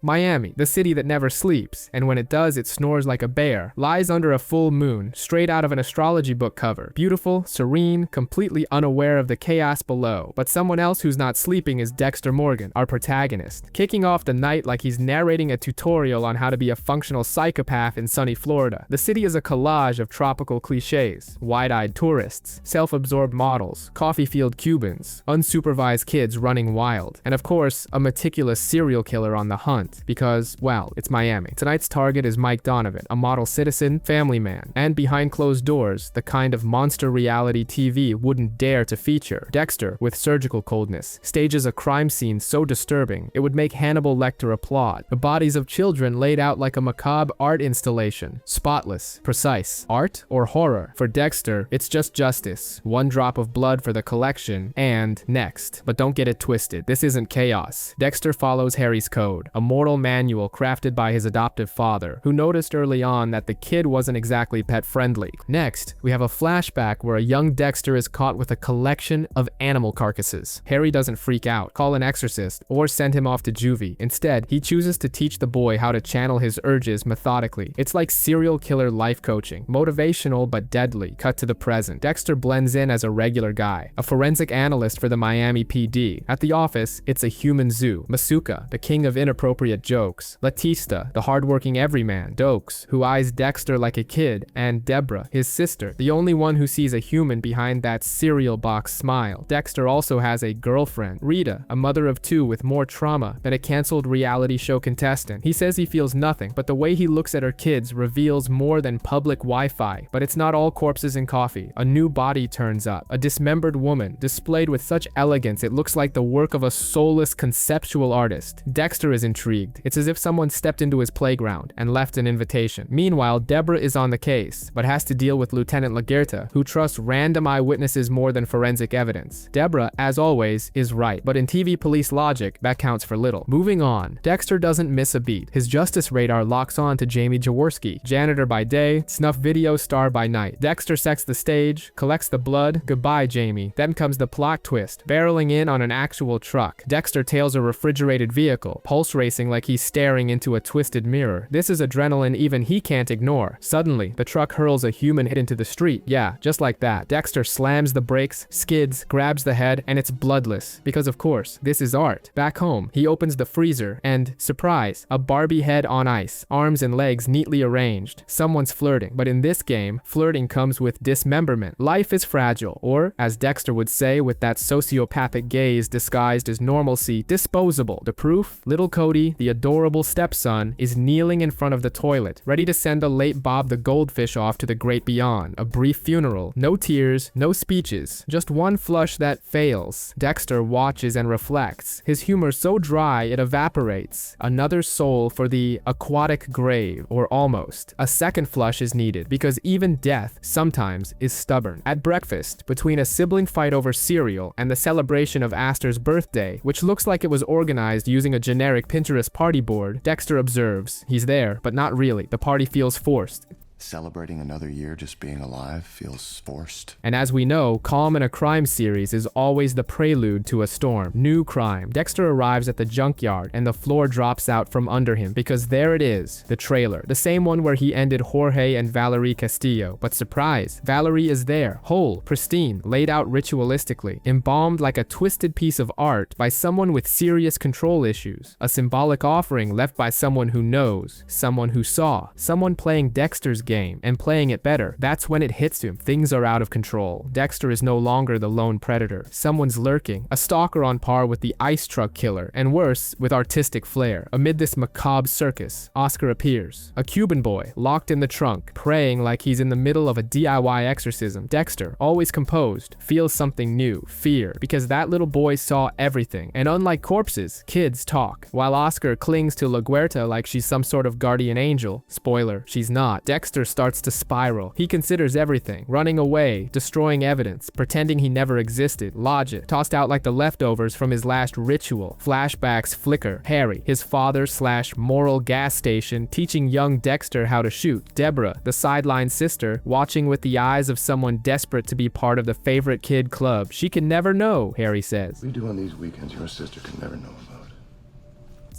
Miami, the city that never sleeps, and when it does, it snores like a bear, lies under a full moon, straight out of an astrology book cover. Beautiful, serene, completely unaware of the chaos below. But someone else who's not sleeping is Dexter Morga, our protagonist, kicking off the night like he's narrating a tutorial on how to be a functional psychopath in sunny Florida. The city is a collage of tropical cliches: wide-eyed tourists, self-absorbed models, coffee field Cubans, unsupervised kids running wild, and of course, a meticulous serial killer on the hunt. Because, well, it's Miami. Tonight's target is Mike Donovan, a model citizen, family man, and behind closed doors, the kind of monster reality TV wouldn't dare to feature. Dexter, with surgical coldness, stages a crime scene so disturbing, it would make Hannibal Lecter applaud. The bodies of children laid out like a macabre art installation. Spotless, precise. Art or horror? For Dexter, it's just justice. One drop of blood for the collection, and next. But don't get it twisted. This isn't chaos. Dexter follows Harry's code, a moral manual crafted by his adoptive father, who noticed early on that the kid wasn't exactly pet-friendly. Next, we have a flashback where a young Dexter is caught with a collection of animal carcasses. Harry doesn't freak out, call an exorcist, or send him off to juvie. Instead, he chooses to teach the boy how to channel his urges methodically. It's like serial killer life coaching, motivational but deadly. Cut to the present. Dexter blends in as a regular guy, a forensic analyst for the Miami PD. At the office, it's a human zoo. Masuka, the king of inappropriate jokes. Latista, the hardworking everyman. Dokes, who eyes Dexter like a kid. And Debra, his sister, the only one who sees a human behind that cereal box smile. Dexter also has a girlfriend, Rita, a mother of two with more trauma than a canceled reality show contestant. He says he feels nothing, but the way he looks at her kids reveals more than public Wi-Fi. But it's not all corpses and coffee. A new body turns up. A dismembered woman, displayed with such elegance it looks like the work of a soulless conceptual artist. Dexter is intrigued. It's as if someone stepped into his playground and left an invitation. Meanwhile, Debra is on the case, but has to deal with Lieutenant Lagerta, who trusts random eyewitnesses more than forensic evidence. Debra, as always, is right, but in TV police logic, that counts for little. Moving on, Dexter doesn't miss a beat. His justice radar locks on to Jamie Jaworski, janitor by day, snuff video star by night. Dexter sets the stage, collects the blood, goodbye Jamie. Then comes the plot twist, barreling in on an actual truck. Dexter tails a refrigerated vehicle, pulse racing like he's staring into a twisted mirror. This is adrenaline even he can't ignore. Suddenly, the truck hurls a human hit into the street. Yeah, just like that. Dexter slams the brakes, skids, grabs the head, and it's bloodless. Because of course, this is art. Back home, he opens the freezer and, surprise, a Barbie head on ice, arms and legs neatly arranged. Someone's flirting, but in this game, flirting comes with dismemberment. Life is fragile, or, as Dexter would say with that sociopathic gaze disguised as normalcy, disposable. The proof? Little Cody, the adorable stepson, is kneeling in front of the toilet, ready to send the late Bob the goldfish off to the great beyond. A brief funeral. No tears, no speeches, just one flush that fails. Dexter watches and reflects, his humor so dry it evaporates. Another soul for the aquatic grave, or almost. A second flush is needed, because even death, sometimes, is stubborn. At breakfast, between a sibling fight over cereal and the celebration of Astor's birthday, which looks like it was organized using a generic Pinterest party board, Dexter observes. He's there, but not really. The party feels forced. Celebrating another year just being alive feels forced. And as we know, calm in a crime series is always the prelude to a storm. New crime. Dexter arrives at the junkyard and the floor drops out from under him because there it is, the trailer. The same one where he ended Jorge and Valerie Castillo. But surprise, Valerie is there, whole, pristine, laid out ritualistically, embalmed like a twisted piece of art by someone with serious control issues. A symbolic offering left by someone who knows, someone who saw, someone playing Dexter's game and playing it better. That's when it hits him. Things are out of control. Dexter is no longer the lone predator. Someone's lurking, a stalker on par with the ice truck killer, and worse, with artistic flair. Amid this macabre circus, Oscar appears, a Cuban boy locked in the trunk, praying like he's in the middle of a DIY exorcism. Dexter, always composed, feels something new, fear, because that little boy saw everything, and unlike corpses, kids talk. While Oscar clings to LaGuerta like she's some sort of guardian angel, spoiler, she's not. Dexter starts to spiral. He considers everything, running away, destroying evidence, pretending he never existed, logic, tossed out like the leftovers from his last ritual. Flashbacks flicker. Harry, his father/moral gas station, teaching young Dexter how to shoot. Debra, the sideline sister, watching with the eyes of someone desperate to be part of the favorite kid club. She can never know, Harry says. What we do on these weekends your sister can never know about.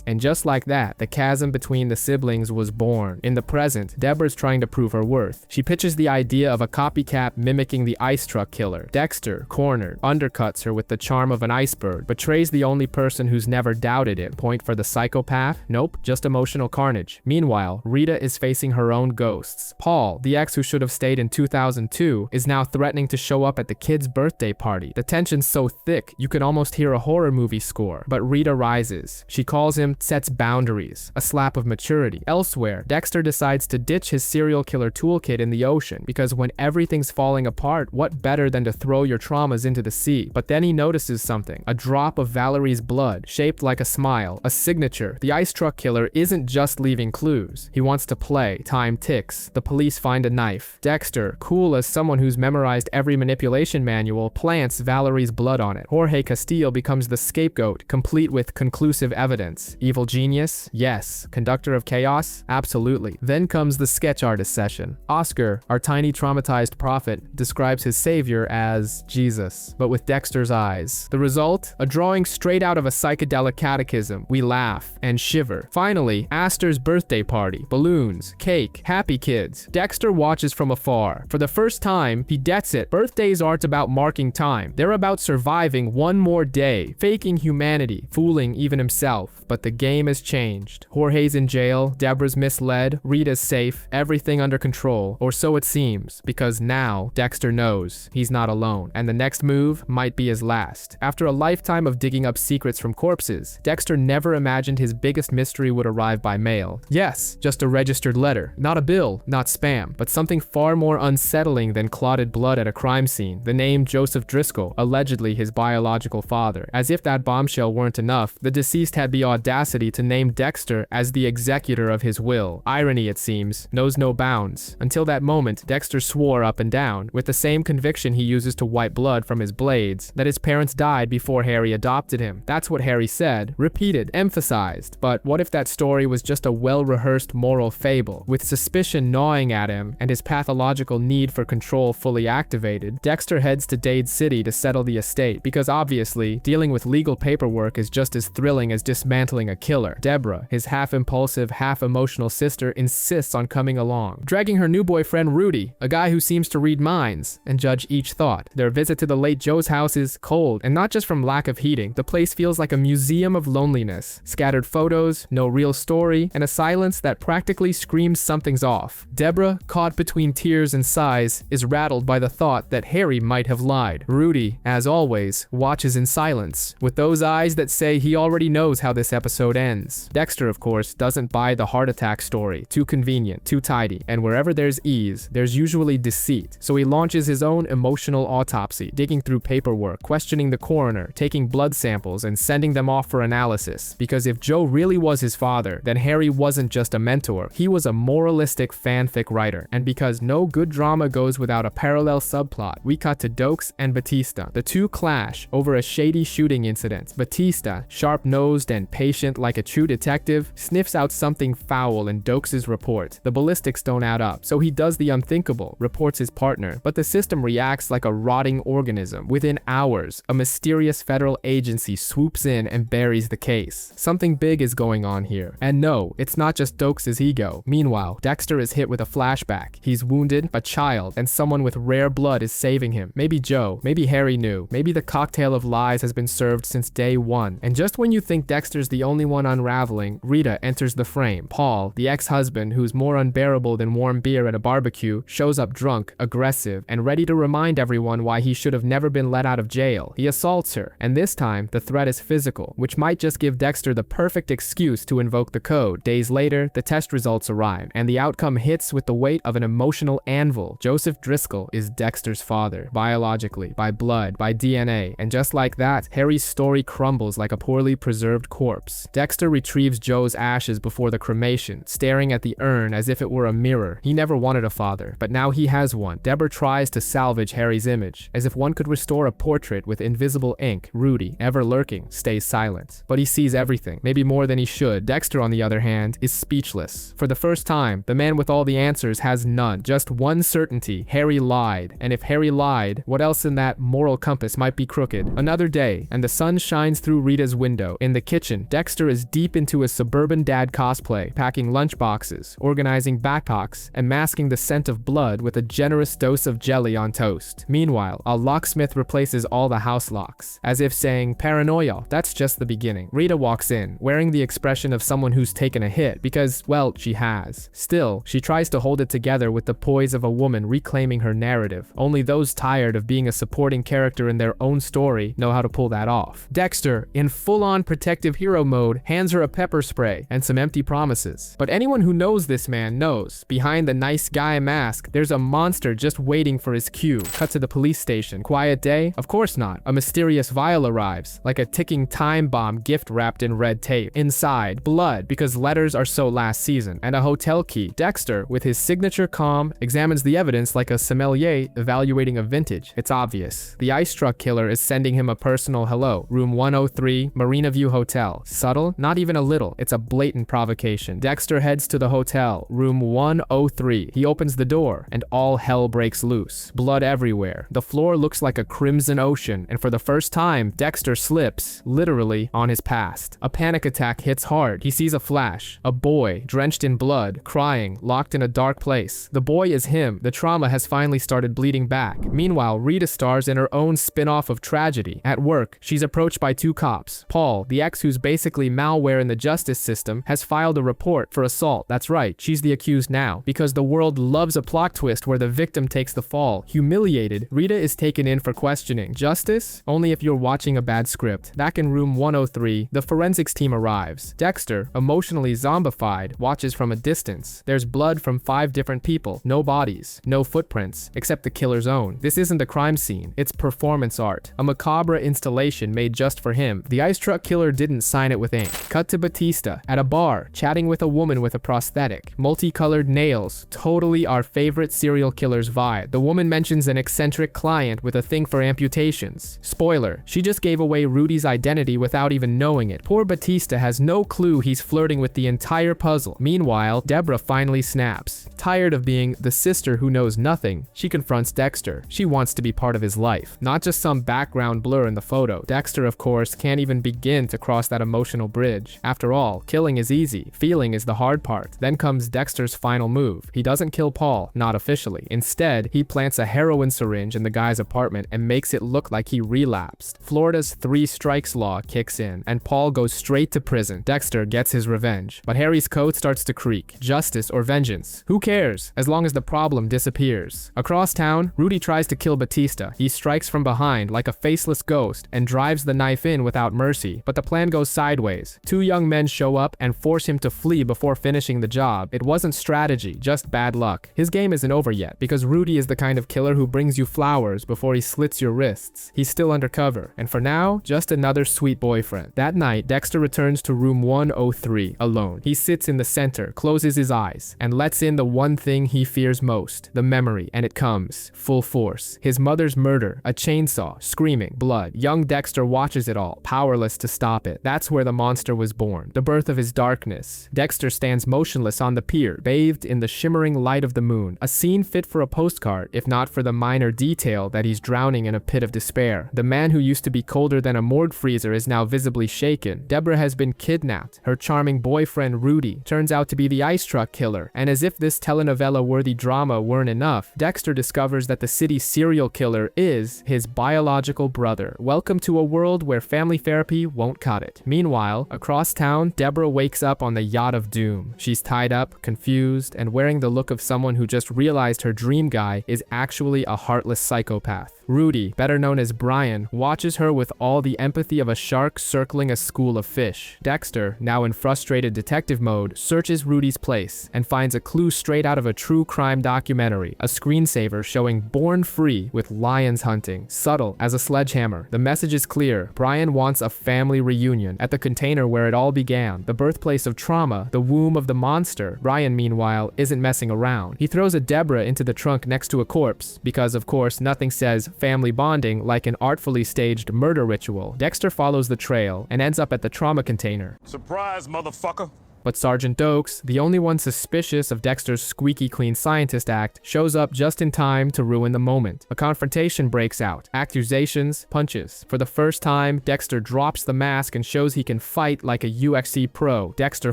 And just like that, the chasm between the siblings was born. In the present, Debra's trying to prove her worth. She pitches the idea of a copycat mimicking the ice truck killer. Dexter, cornered, undercuts her with the charm of an iceberg, betrays the only person who's never doubted it. Point for the psychopath? Nope, just emotional carnage. Meanwhile, Rita is facing her own ghosts. Paul, the ex who should have stayed in 2002, is now threatening to show up at the kid's birthday party. The tension's so thick, you could almost hear a horror movie score. But Rita rises. She calls him, sets boundaries, a slap of maturity. Elsewhere, Dexter decides to ditch his serial killer toolkit in the ocean, because when everything's falling apart, what better than to throw your traumas into the sea? But then he notices something, a drop of Valerie's blood, shaped like a smile, a signature. The ice truck killer isn't just leaving clues. He wants to play. Time ticks. The police find a knife. Dexter, cool as someone who's memorized every manipulation manual, plants Valerie's blood on it. Jorge Castillo becomes the scapegoat, complete with conclusive evidence. Evil genius? Yes. Conductor of chaos? Absolutely. Then comes the sketch artist session. Oscar, our tiny traumatized prophet, describes his savior as Jesus, but with Dexter's eyes. The result? A drawing straight out of a psychedelic catechism. We laugh and shiver. Finally, Astor's birthday party. Balloons, cake, happy kids. Dexter watches from afar. For the first time, he gets it. Birthdays aren't about marking time. They're about surviving one more day, faking humanity, fooling even himself. But the game has changed. Jorge's in jail, Debra's misled, Rita's safe, everything under control, or so it seems, because now Dexter knows he's not alone, and the next move might be his last. After a lifetime of digging up secrets from corpses, Dexter never imagined his biggest mystery would arrive by mail. Yes, just a registered letter, not a bill, not spam, but something far more unsettling than clotted blood at a crime scene. The name Joseph Driscoll, allegedly his biological father. As if that bombshell weren't enough, the deceased had the audacity to name Dexter as the executor of his will. Irony, it seems, knows no bounds. Until that moment, Dexter swore up and down, with the same conviction he uses to wipe blood from his blades, that his parents died before Harry adopted him. That's what Harry said, repeated, emphasized. But what if that story was just a well-rehearsed moral fable? With suspicion gnawing at him and his pathological need for control fully activated, Dexter heads to Dade City to settle the estate, because obviously, dealing with legal paperwork is just as thrilling as dismantling a killer. Debra, his half-impulsive, half-emotional sister, insists on coming along, dragging her new boyfriend Rudy, a guy who seems to read minds and judge each thought. Their visit to the late Joe's house is cold, and not just from lack of heating. The place feels like a museum of loneliness. Scattered photos, no real story, and a silence that practically screams something's off. Debra, caught between tears and sighs, is rattled by the thought that Harry might have lied. Rudy, as always, watches in silence, with those eyes that say he already knows how this episode ends. Dexter, of course, doesn't buy the heart attack story. Too convenient, too tidy, and wherever there's ease, there's usually deceit. So he launches his own emotional autopsy, digging through paperwork, questioning the coroner, taking blood samples, and sending them off for analysis. Because if Joe really was his father, then Harry wasn't just a mentor, he was a moralistic fanfic writer. And because no good drama goes without a parallel subplot, we cut to Dokes and Batista. The two clash over a shady shooting incident. Batista, sharp-nosed and patient like a true detective, sniffs out something foul in Dokes' report. The ballistics don't add up, so he does the unthinkable, reports his partner, but the system reacts like a rotting organism. Within hours, a mysterious federal agency swoops in and buries the case. Something big is going on here. And no, it's not just Dokes' ego. Meanwhile, Dexter is hit with a flashback. He's wounded, a child, and someone with rare blood is saving him. Maybe Joe, maybe Harry knew, maybe the cocktail of lies has been served since day one. And just when you think Dexter's the only one unraveling, Rita enters the frame. Paul, the ex-husband who's more unbearable than warm beer at a barbecue, shows up drunk, aggressive, and ready to remind everyone why he should have never been let out of jail. He assaults her, and this time, the threat is physical, which might just give Dexter the perfect excuse to invoke the code. Days later, the test results arrive, and the outcome hits with the weight of an emotional anvil. Joseph Driscoll is Dexter's father, biologically, by blood, by DNA, and just like that, Harry's story crumbles like a poorly preserved corpse. Dexter retrieves Joe's ashes before the cremation, staring at the urn as if it were a mirror. He never wanted a father, but now he has one. Debra tries to salvage Harry's image, as if one could restore a portrait with invisible ink. Rudy, ever lurking, stays silent. But he sees everything, maybe more than he should. Dexter, on the other hand, is speechless. For the first time, the man with all the answers has none. Just one certainty: Harry lied. And if Harry lied, what else in that moral compass might be crooked? Another day, and the sun shines through Rita's window. In the kitchen, Dexter Dexter is deep into his suburban dad cosplay, packing lunchboxes, organizing backpacks, and masking the scent of blood with a generous dose of jelly on toast. Meanwhile, a locksmith replaces all the house locks, as if saying, "Paranoia, that's just the beginning." Rita walks in, wearing the expression of someone who's taken a hit because, well, she has. Still, she tries to hold it together with the poise of a woman reclaiming her narrative. Only those tired of being a supporting character in their own story know how to pull that off. Dexter, in full-on protective hero mode, hands her a pepper spray and some empty promises. But anyone who knows this man knows, behind the nice guy mask, there's a monster just waiting for his cue. Cut to the police station. Quiet day? Of course not. A mysterious vial arrives, like a ticking time bomb gift wrapped in red tape. Inside, blood, because letters are so last season, and a hotel key. Dexter, with his signature calm, examines the evidence like a sommelier evaluating a vintage. It's obvious. The ice truck killer is sending him a personal hello. Room 103, Marina View Hotel. Subtle? Not even a little. It's a blatant provocation. Dexter heads to the hotel. Room 103. He opens the door, and all hell breaks loose. Blood everywhere. The floor looks like a crimson ocean, and for the first time, Dexter slips, literally, on his past. A panic attack hits hard. He sees a flash. A boy, drenched in blood, crying, locked in a dark place. The boy is him. The trauma has finally started bleeding back. Meanwhile, Rita stars in her own spin-off of tragedy. At work, she's approached by two cops. Paul, the ex who's basically malware in the justice system, has filed a report for assault. That's right, she's the accused now. Because the world loves a plot twist where the victim takes the fall. Humiliated, Rita is taken in for questioning. Justice? Only if you're watching a bad script. Back in room 103, the forensics team arrives. Dexter, emotionally zombified, watches from a distance. There's blood from 5 different people. No bodies. No footprints, except the killer's own. This isn't a crime scene. It's performance art. A macabre installation made just for him. The ice truck killer didn't sign it with ink. Cut to Batista, at a bar, chatting with a woman with a prosthetic. Multicolored nails. Totally our favorite serial killer's vibe. The woman mentions an eccentric client with a thing for amputations. Spoiler, she just gave away Rudy's identity without even knowing it. Poor Batista has no clue he's flirting with the entire puzzle. Meanwhile, Debra finally snaps. Tired of being the sister who knows nothing, she confronts Dexter. She wants to be part of his life, not just some background blur in the photo. Dexter, of course, can't even begin to cross that emotional bridge. After all, killing is easy. Feeling is the hard part. Then comes Dexter's final move. He doesn't kill Paul, not officially. Instead, he plants a heroin syringe in the guy's apartment and makes it look like he relapsed. Florida's 3 strikes law kicks in, and Paul goes straight to prison. Dexter gets his revenge, but Harry's code starts to creak. Justice or vengeance? Who cares, as long as the problem disappears. Across town, Rudy tries to kill Batista. He strikes from behind like a faceless ghost and drives the knife in without mercy, but the plan goes sideways. 2 young men show up and force him to flee before finishing the job. It wasn't strategy, just bad luck. His game isn't over yet, because Rudy is the kind of killer who brings you flowers before he slits your wrists. He's still undercover, and for now, just another sweet boyfriend. That night, Dexter returns to room 103, alone. He sits in the center, closes his eyes, and lets in the one thing he fears most, the memory, and it comes, full force. His mother's murder, a chainsaw, screaming, blood. Young Dexter watches it all, powerless to stop it. That's where the monster was born, the birth of his darkness. Dexter stands motionless on the pier, bathed in the shimmering light of the moon, a scene fit for a postcard, if not for the minor detail that he's drowning in a pit of despair. The man who used to be colder than a morgue freezer is now visibly shaken. Debra has been kidnapped. Her charming boyfriend, Rudy, turns out to be the ice truck killer, and as if this telenovela-worthy drama weren't enough, Dexter discovers that the city's serial killer is his biological brother. Welcome to a world where family therapy won't cut it. Meanwhile, across town, Debra wakes up on the yacht of doom. She's tied up, confused, and wearing the look of someone who just realized her dream guy is actually a heartless psychopath. Rudy, better known as Brian, watches her with all the empathy of a shark circling a school of fish. Dexter, now in frustrated detective mode, searches Rudy's place and finds a clue straight out of a true crime documentary, a screensaver showing Born Free with lions hunting, subtle as a sledgehammer. The message is clear. Brian wants a family reunion at the container where it all began, the birthplace of trauma, the womb of the monster. Brian, meanwhile, isn't messing around. He throws a Debra into the trunk next to a corpse, because of course nothing says family bonding like an artfully staged murder ritual. Dexter follows the trail and ends up at the trauma container. Surprise, motherfucker! But Sergeant Dokes, the only one suspicious of Dexter's squeaky clean scientist act, shows up just in time to ruin the moment. A confrontation breaks out. Accusations, punches. For the first time, Dexter drops the mask and shows he can fight like a UFC pro. Dexter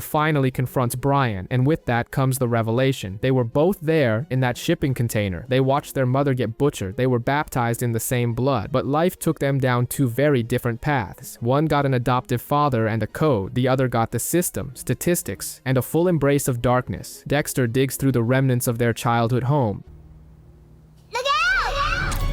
finally confronts Brian, and with that comes the revelation. They were both there in that shipping container. They watched their mother get butchered. They were baptized in the same blood, but life took them down two very different paths. One got an adoptive father and a code. The other got the system, statistics, and a full embrace of darkness. Dexter digs through the remnants of their childhood home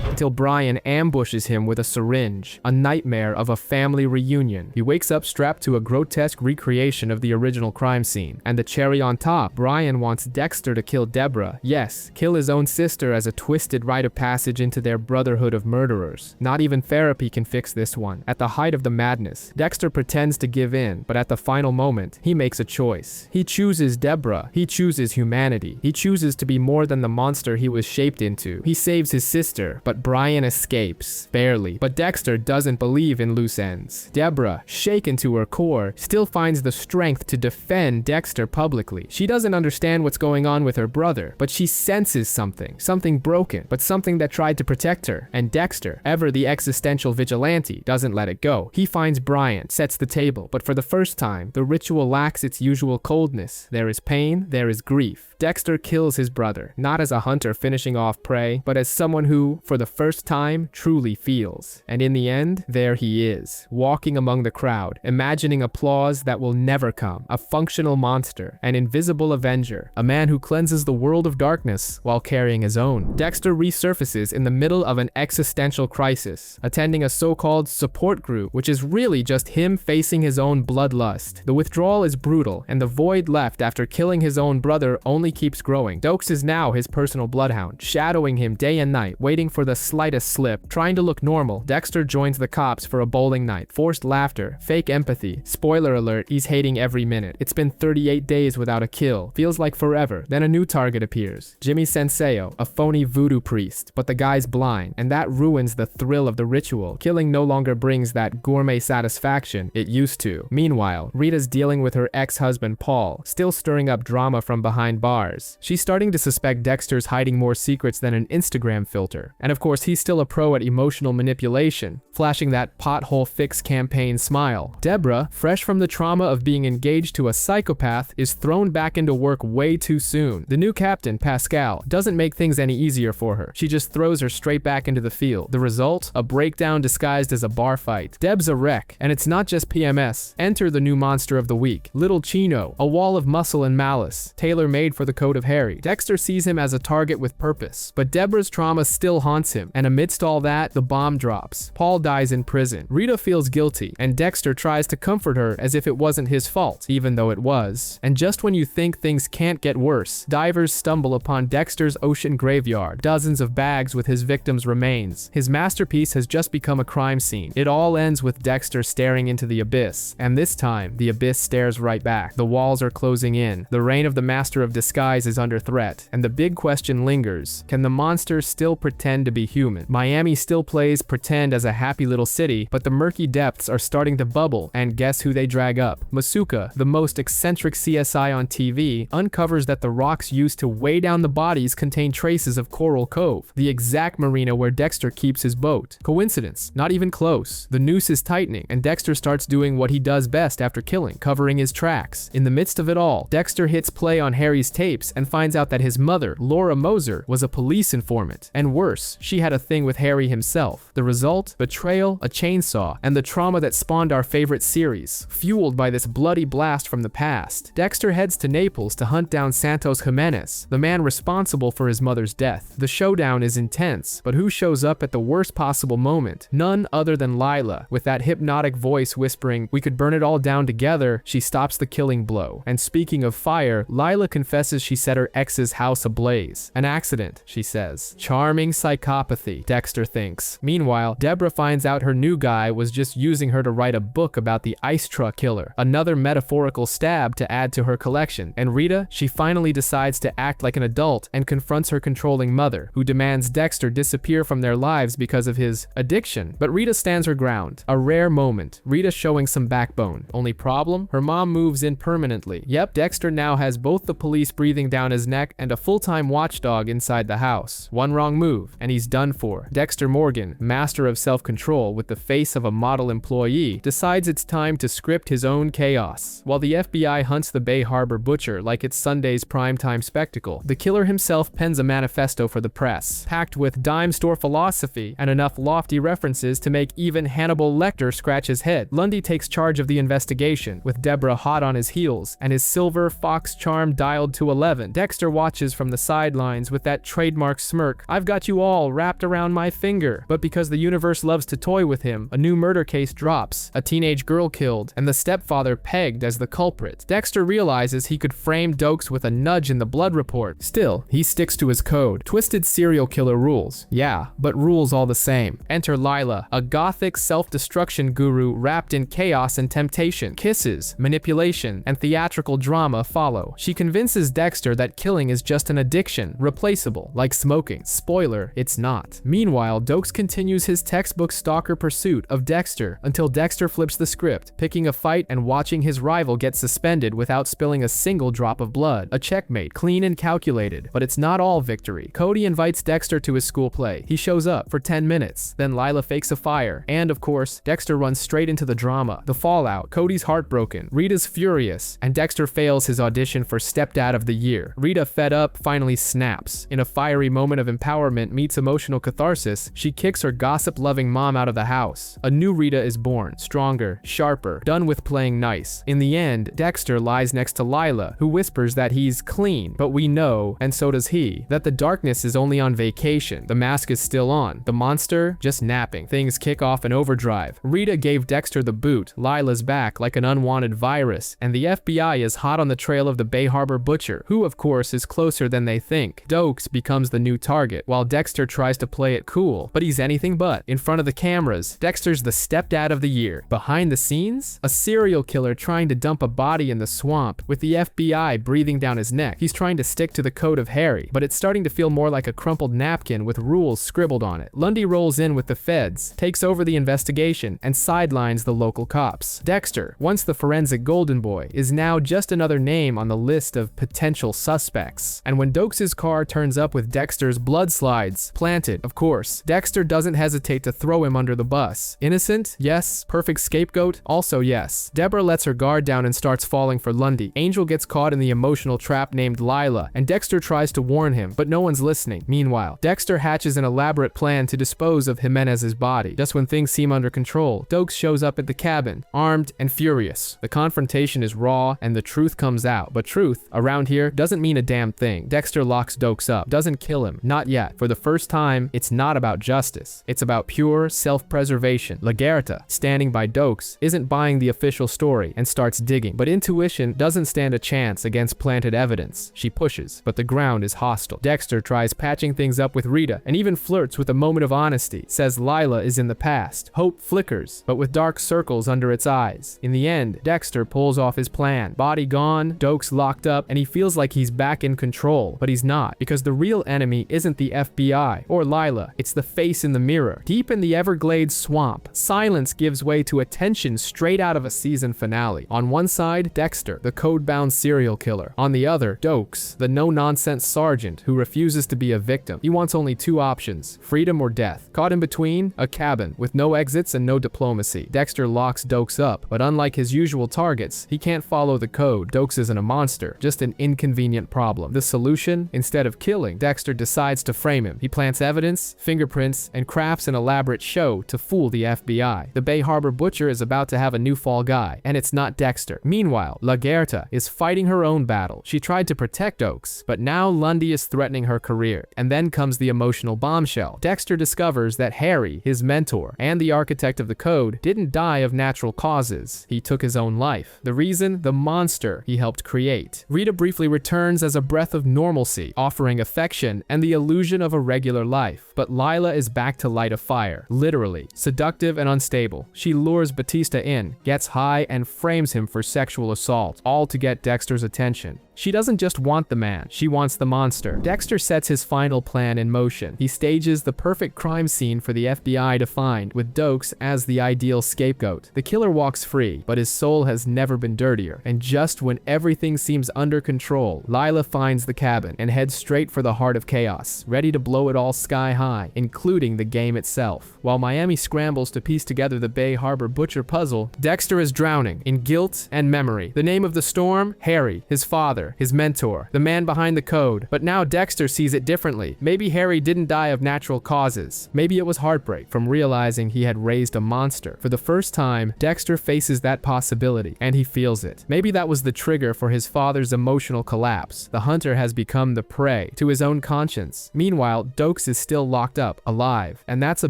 until Brian ambushes him with a syringe, a nightmare of a family reunion. He wakes up strapped to a grotesque recreation of the original crime scene. And the cherry on top, Brian wants Dexter to kill Debra. Yes, kill his own sister as a twisted rite of passage into their brotherhood of murderers. Not even therapy can fix this one. At the height of the madness, Dexter pretends to give in, but at the final moment, he makes a choice. He chooses Debra. He chooses humanity. He chooses to be more than the monster he was shaped into. He saves his sister, but Brian escapes, barely. But Dexter doesn't believe in loose ends. Debra, shaken to her core, still finds the strength to defend Dexter publicly. She doesn't understand what's going on with her brother, but she senses something broken, but something that tried to protect her. And Dexter, ever the existential vigilante, doesn't let it go. He finds Brian, sets the table, but for the first time, the ritual lacks its usual coldness. There is pain, there is grief. Dexter kills his brother, not as a hunter finishing off prey, but as someone who, for the first time, truly feels. And in the end, there he is, walking among the crowd, imagining applause that will never come, a functional monster, an invisible avenger, a man who cleanses the world of darkness while carrying his own. Dexter resurfaces in the middle of an existential crisis, attending a so-called support group, which is really just him facing his own bloodlust. The withdrawal is brutal, and the void left after killing his own brother only keeps growing. Dokes is now his personal bloodhound, shadowing him day and night, waiting for the slightest slip. Trying to look normal, Dexter joins the cops for a bowling night. Forced laughter, fake empathy. Spoiler alert, he's hating every minute. It's been 38 days without a kill. Feels like forever. Then a new target appears. Jimmy Senseo, a phony voodoo priest, but the guy's blind, and that ruins the thrill of the ritual. Killing no longer brings that gourmet satisfaction it used to. Meanwhile, Rita's dealing with her ex-husband Paul, still stirring up drama from behind bars. She's starting to suspect Dexter's hiding more secrets than an Instagram filter. And of course, he's still a pro at emotional manipulation, flashing that pothole fix campaign smile. Debra, fresh from the trauma of being engaged to a psychopath, is thrown back into work way too soon. The new captain, Pascal, doesn't make things any easier for her. She just throws her straight back into the field. The result? A breakdown disguised as a bar fight. Deb's a wreck, and it's not just PMS. Enter the new monster of the week, Little Chino, a wall of muscle and malice, tailor-made for the code of Harry. Dexter sees him as a target with purpose, but Debra's trauma still haunts him, and amidst all that, the bomb drops. Paul dies in prison. Rita feels guilty, and Dexter tries to comfort her as if it wasn't his fault, even though it was. And just when you think things can't get worse, divers stumble upon Dexter's ocean graveyard, dozens of bags with his victims' remains. His masterpiece has just become a crime scene. It all ends with Dexter staring into the abyss, and this time, the abyss stares right back. The walls are closing in. The reign of the Master of Disguise is under threat, and the big question lingers: can the monster still pretend to be human? Miami still plays pretend as a happy little city, but the murky depths are starting to bubble, and guess who they drag up? Masuka, the most eccentric CSI on TV, uncovers that the rocks used to weigh down the bodies contain traces of Coral Cove, the exact marina where Dexter keeps his boat. Coincidence? Not even close. The noose is tightening, and Dexter starts doing what he does best after killing, covering his tracks. In the midst of it all, Dexter hits play on Harry's tapes and finds out that his mother, Laura Moser, was a police informant. And worse, she had a thing with Harry himself. The result? Betrayal, a chainsaw, and the trauma that spawned our favorite series, fueled by this bloody blast from the past. Dexter heads to Naples to hunt down Santos Jimenez, the man responsible for his mother's death. The showdown is intense, but who shows up at the worst possible moment? None other than Lila, with that hypnotic voice whispering, "We could burn it all down together." She stops the killing blow. And speaking of fire, Lila confesses she set her ex's house ablaze. An accident, she says. Charming psychopathy, Dexter thinks. Meanwhile, Debra finds finds out her new guy was just using her to write a book about the ice truck killer, another metaphorical stab to add to her collection. And Rita, she finally decides to act like an adult and confronts her controlling mother, who demands Dexter disappear from their lives because of his addiction. But Rita stands her ground. A rare moment. Rita showing some backbone. Only problem? Her mom moves in permanently. Yep, Dexter now has both the police breathing down his neck and a full-time watchdog inside the house. One wrong move, and he's done for. Dexter Morgan, master of self-control with the face of a model employee, decides it's time to script his own chaos. While the FBI hunts the Bay Harbor butcher like it's Sunday's primetime spectacle, the killer himself pens a manifesto for the press, packed with dime store philosophy and enough lofty references to make even Hannibal Lecter scratch his head. Lundy takes charge of the investigation, with Debra hot on his heels and his silver fox charm dialed to 11. Dexter watches from the sidelines with that trademark smirk. I've got you all wrapped around my finger. But because the universe loves to toy with him, a new murder case drops, a teenage girl killed, and the stepfather pegged as the culprit. Dexter realizes he could frame Dokes with a nudge in the blood report. Still, he sticks to his code. Twisted serial killer rules. Yeah, but rules all the same. Enter Lila, a gothic self-destruction guru wrapped in chaos and temptation. Kisses, manipulation, and theatrical drama follow. She convinces Dexter that killing is just an addiction, replaceable, like smoking. Spoiler, it's not. Meanwhile, Dokes continues his textbook stalker pursuit of Dexter until Dexter flips the script, picking a fight and watching his rival get suspended without spilling a single drop of blood. A checkmate, clean and calculated. But it's not all victory. Cody invites Dexter to his school play. He shows up for 10 minutes. Then Lila fakes a fire. And of course, Dexter runs straight into the drama. The fallout. Cody's heartbroken. Rita's furious. And Dexter fails his audition for Stepdad of the Year. Rita, fed up, finally snaps. In a fiery moment of empowerment meets emotional catharsis, she kicks her gossip-loving mom out of the house. A new Rita is born. Stronger, sharper, done with playing nice. In the end, Dexter lies next to Lila, who whispers that he's clean. But we know, and so does he, that the darkness is only on vacation. The mask is still on. The monster, just napping. Things kick off in overdrive. Rita gave Dexter the boot. Lila's back like an unwanted virus. And the FBI is hot on the trail of the Bay Harbor butcher, who of course is closer than they think. Dokes becomes the new target, while Dexter tries to play it cool. But he's anything but. In front of the cameras, Dexter's the stepdad of the year. Behind the scenes, a serial killer trying to dump a body in the swamp, with the FBI breathing down his neck. He's trying to stick to the code of Harry, but it's starting to feel more like a crumpled napkin with rules scribbled on it. Lundy rolls in with the feds, takes over the investigation, and sidelines the local cops. Dexter, once the forensic golden boy, is now just another name on the list of potential suspects. And when Dokes' car turns up with Dexter's blood slides planted, of course, Dexter doesn't hesitate to throw him under the bus. Innocent? Yes. Perfect scapegoat? Also yes. Debra lets her guard down and starts falling for Lundy. Angel gets caught in the emotional trap named Lila, and Dexter tries to warn him, but no one's listening. Meanwhile, Dexter hatches an elaborate plan to dispose of Jimenez's body. Just when things seem under control, Dokes shows up at the cabin, armed and furious. The confrontation is raw, and the truth comes out. But truth, around here, doesn't mean a damn thing. Dexter locks Dokes up, doesn't kill him, not yet. For the first time, it's not about justice. It's about pure self-preservation. Lagerta, standing by Dokes, isn't buying the official story and starts digging. But intuition doesn't stand a chance against planted evidence. She pushes, but the ground is hostile. Dexter tries patching things up with Rita, and even flirts with a moment of honesty. Says Lila is in the past. Hope flickers, but with dark circles under its eyes. In the end, Dexter pulls off his plan. Body gone, Dokes locked up, and he feels like he's back in control. But he's not, because the real enemy isn't the FBI or Lila. It's the face in the mirror. Deep in the Everglades swamp, silence gives way to a tension straight out of a season finale. On one side, Dexter, the code-bound serial killer. On the other, Dokes, the no-nonsense sergeant who refuses to be a victim. He wants only two options, freedom or death. Caught in between, a cabin with no exits and no diplomacy. Dexter locks Dokes up, but unlike his usual targets, he can't follow the code. Dokes isn't a monster, just an inconvenient problem. The solution? Instead of killing, Dexter decides to frame him. He plants evidence, fingerprints, and crafts an elaborate show to fool the FBI. The Bay Harbor butcher is about to have a new fall guy, and it's not Dexter. Meanwhile, Lagerta is fighting her own battle. She tried to protect Dokes, but now Lundy is threatening her career. And then comes the emotional bombshell. Dexter discovers that Harry, his mentor, and the architect of the code, didn't die of natural causes. He took his own life. The reason? The monster he helped create. Rita briefly returns as a breath of normalcy, offering affection and the illusion of a regular life. But Lila is back to light a fire. literally. Seductive and unstable, she lures Batista in, gets high, and frames him for sexual assault, all to get Dexter's attention. She doesn't just want the man, she wants the monster. Dexter sets his final plan in motion. He stages the perfect crime scene for the FBI to find, with Dokes as the ideal scapegoat. The killer walks free, but his soul has never been dirtier. And just when everything seems under control, Lila finds the cabin and heads straight for the heart of chaos, ready to blow it all sky high, including the game itself. While Miami scrambles to piece together the Bay Harbor butcher puzzle, Dexter is drowning in guilt and memory. The name of the storm? Harry, his father, his mentor, the man behind the code. But now Dexter sees it differently. Maybe Harry didn't die of natural causes. Maybe it was heartbreak from realizing he had raised a monster. For the first time, Dexter faces that possibility, and he feels it. Maybe that was the trigger for his father's emotional collapse. The hunter has become the prey to his own conscience. Meanwhile, Dokes is still locked up, alive, and that's a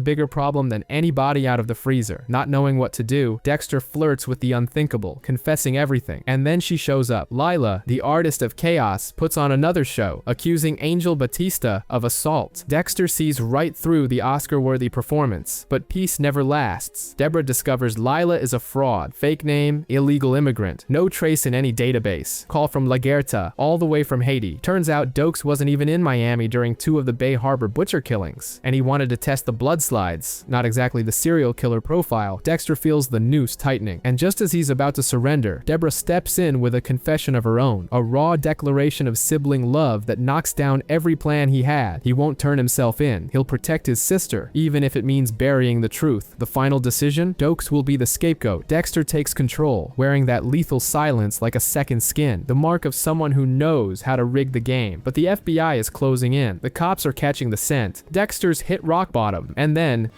bigger problem than any body out of the freezer. Not knowing what to do, Dexter flirts with the unthinkable, confessing everything, and then she shows up. Lila, the artist of chaos, puts on another show, accusing Angel Batista of assault. Dexter sees right through the Oscar-worthy performance, but peace never lasts. Debra discovers Lila is a fraud, fake name, illegal immigrant, no trace in any database, call from La Guerta, all the way from Haiti. Turns out Dokes wasn't even in Miami during 2 of the Bay Harbor butcher killings, and he wanted to test the blood slides, not exactly the serial killer profile. Dexter feels the noose tightening, and just as he's about to surrender, Debra steps in with a confession of her own, a raw declaration of sibling love that knocks down every plan he had. He won't turn himself in. He'll protect his sister, even if it means burying the truth. The final decision? Dokes will be the scapegoat. Dexter takes control, wearing that lethal silence like a second skin, the mark of someone who knows how to rig the game. But the FBI is closing in. The cops are catching the scent. Dexter's hit rock bottom, and then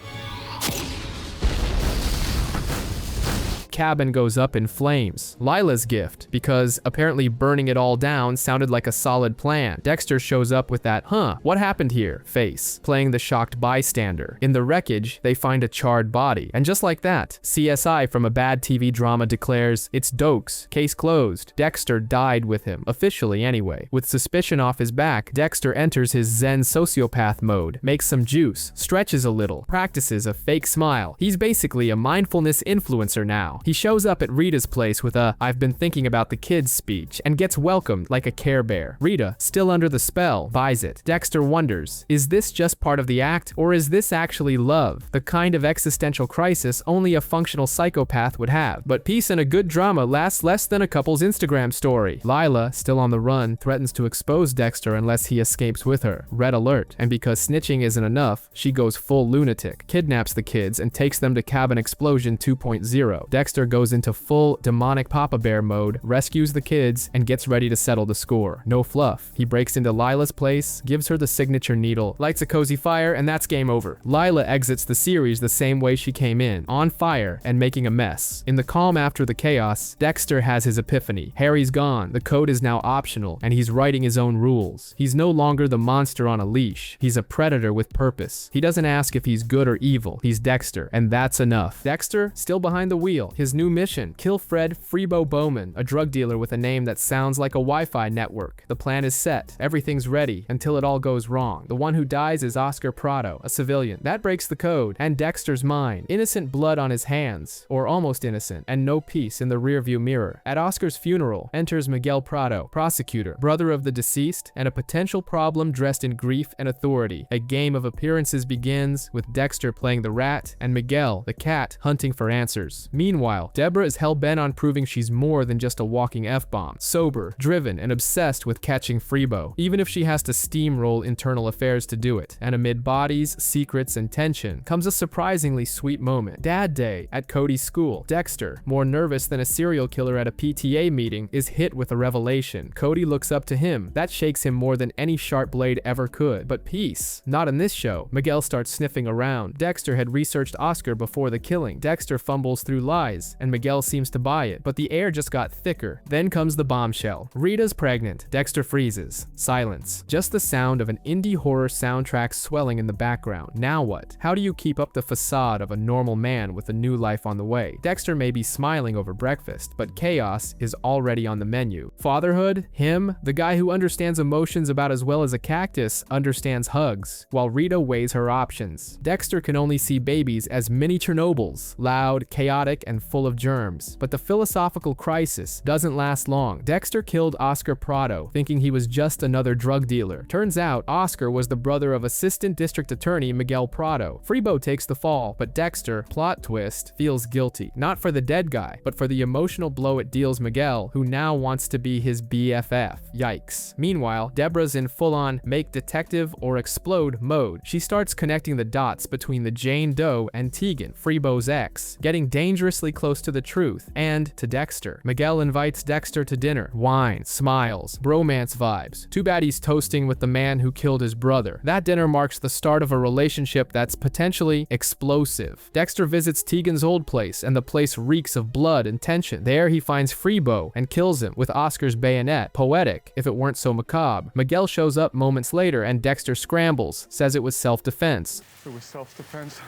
cabin goes up in flames. Lila's gift, because apparently burning it all down sounded like a solid plan. Dexter shows up with that, what happened here? Face, playing the shocked bystander. In the wreckage, they find a charred body. And just like that, CSI from a bad TV drama declares, it's Dokes, case closed. Dexter died with him, officially anyway. With suspicion off his back, Dexter enters his Zen sociopath mode, makes some juice, stretches a little, practices a fake smile. He's basically a mindfulness influencer now. He shows up at Rita's place with a "I've been thinking about the kids" speech and gets welcomed like a Care Bear. Rita, still under the spell, buys it. Dexter wonders, is this just part of the act, or is this actually love? The kind of existential crisis only a functional psychopath would have. But peace in a good drama lasts less than a couple's Instagram story. Lila, still on the run, threatens to expose Dexter unless he escapes with her. Red alert. And because snitching isn't enough, she goes full lunatic, kidnaps the kids, and takes them to Cabin Explosion 2.0. Dexter goes into full demonic Papa Bear mode, rescues the kids, and gets ready to settle the score. No fluff. He breaks into Lila's place, gives her the signature needle, lights a cozy fire, and that's game over. Lila exits the series the same way she came in, on fire and making a mess. In the calm after the chaos, Dexter has his epiphany. Harry's gone, the code is now optional, and he's writing his own rules. He's no longer the monster on a leash. He's a predator with purpose. He doesn't ask if he's good or evil. He's Dexter, and that's enough. Dexter, still behind the wheel. His new mission, kill Fred Freebo Bowman, a drug dealer with a name that sounds like a Wi-Fi network. The plan is set. Everything's ready until it all goes wrong. The one who dies is Oscar Prado, a civilian. That breaks the code, and Dexter's mind. Innocent blood on his hands, or almost innocent, and no peace in the rearview mirror. At Oscar's funeral, enters Miguel Prado, prosecutor, brother of the deceased, and a potential problem dressed in grief and authority. A game of appearances begins, with Dexter playing the rat, and Miguel, the cat, hunting for answers. Meanwhile, Debra is hell-bent on proving she's more than just a walking F-bomb. Sober, driven, and obsessed with catching Freebo, even if she has to steamroll internal affairs to do it. And amid bodies, secrets, and tension, comes a surprisingly sweet moment. Dad Day at Cody's school. Dexter, more nervous than a serial killer at a PTA meeting, is hit with a revelation. Cody looks up to him. That shakes him more than any sharp blade ever could. But peace. Not in this show. Miguel starts sniffing around. Dexter had researched Oscar before the killing. Dexter fumbles through lies, lies, and Miguel seems to buy it, but the air just got thicker. Then comes the bombshell. Rita's pregnant. Dexter freezes. Silence. Just the sound of an indie horror soundtrack swelling in the background. Now what? How do you keep up the facade of a normal man with a new life on the way? Dexter may be smiling over breakfast, but chaos is already on the menu. Fatherhood? Him? The guy who understands emotions about as well as a cactus understands hugs, while Rita weighs her options. Dexter can only see babies as mini Chernobyls, loud, chaotic, and full of germs. But the philosophical crisis doesn't last long. Dexter killed Oscar Prado, thinking he was just another drug dealer. Turns out, Oscar was the brother of Assistant District Attorney Miguel Prado. Freebo takes the fall, but Dexter, plot twist, feels guilty. Not for the dead guy, but for the emotional blow it deals Miguel, who now wants to be his BFF. Yikes. Meanwhile, Debra's in full-on make detective or explode mode. She starts connecting the dots between the Jane Doe and Tegan, Freebo's ex, getting dangerously close to the truth, and to Dexter. Miguel invites Dexter to dinner. Wine, smiles, bromance vibes. Too bad he's toasting with the man who killed his brother. That dinner marks the start of a relationship that's potentially explosive. Dexter visits Tegan's old place, and the place reeks of blood and tension. There he finds Freebo and kills him with Oscar's bayonet. Poetic, if it weren't so macabre. Miguel shows up moments later, and Dexter scrambles, says it was self-defense. It was self-defense.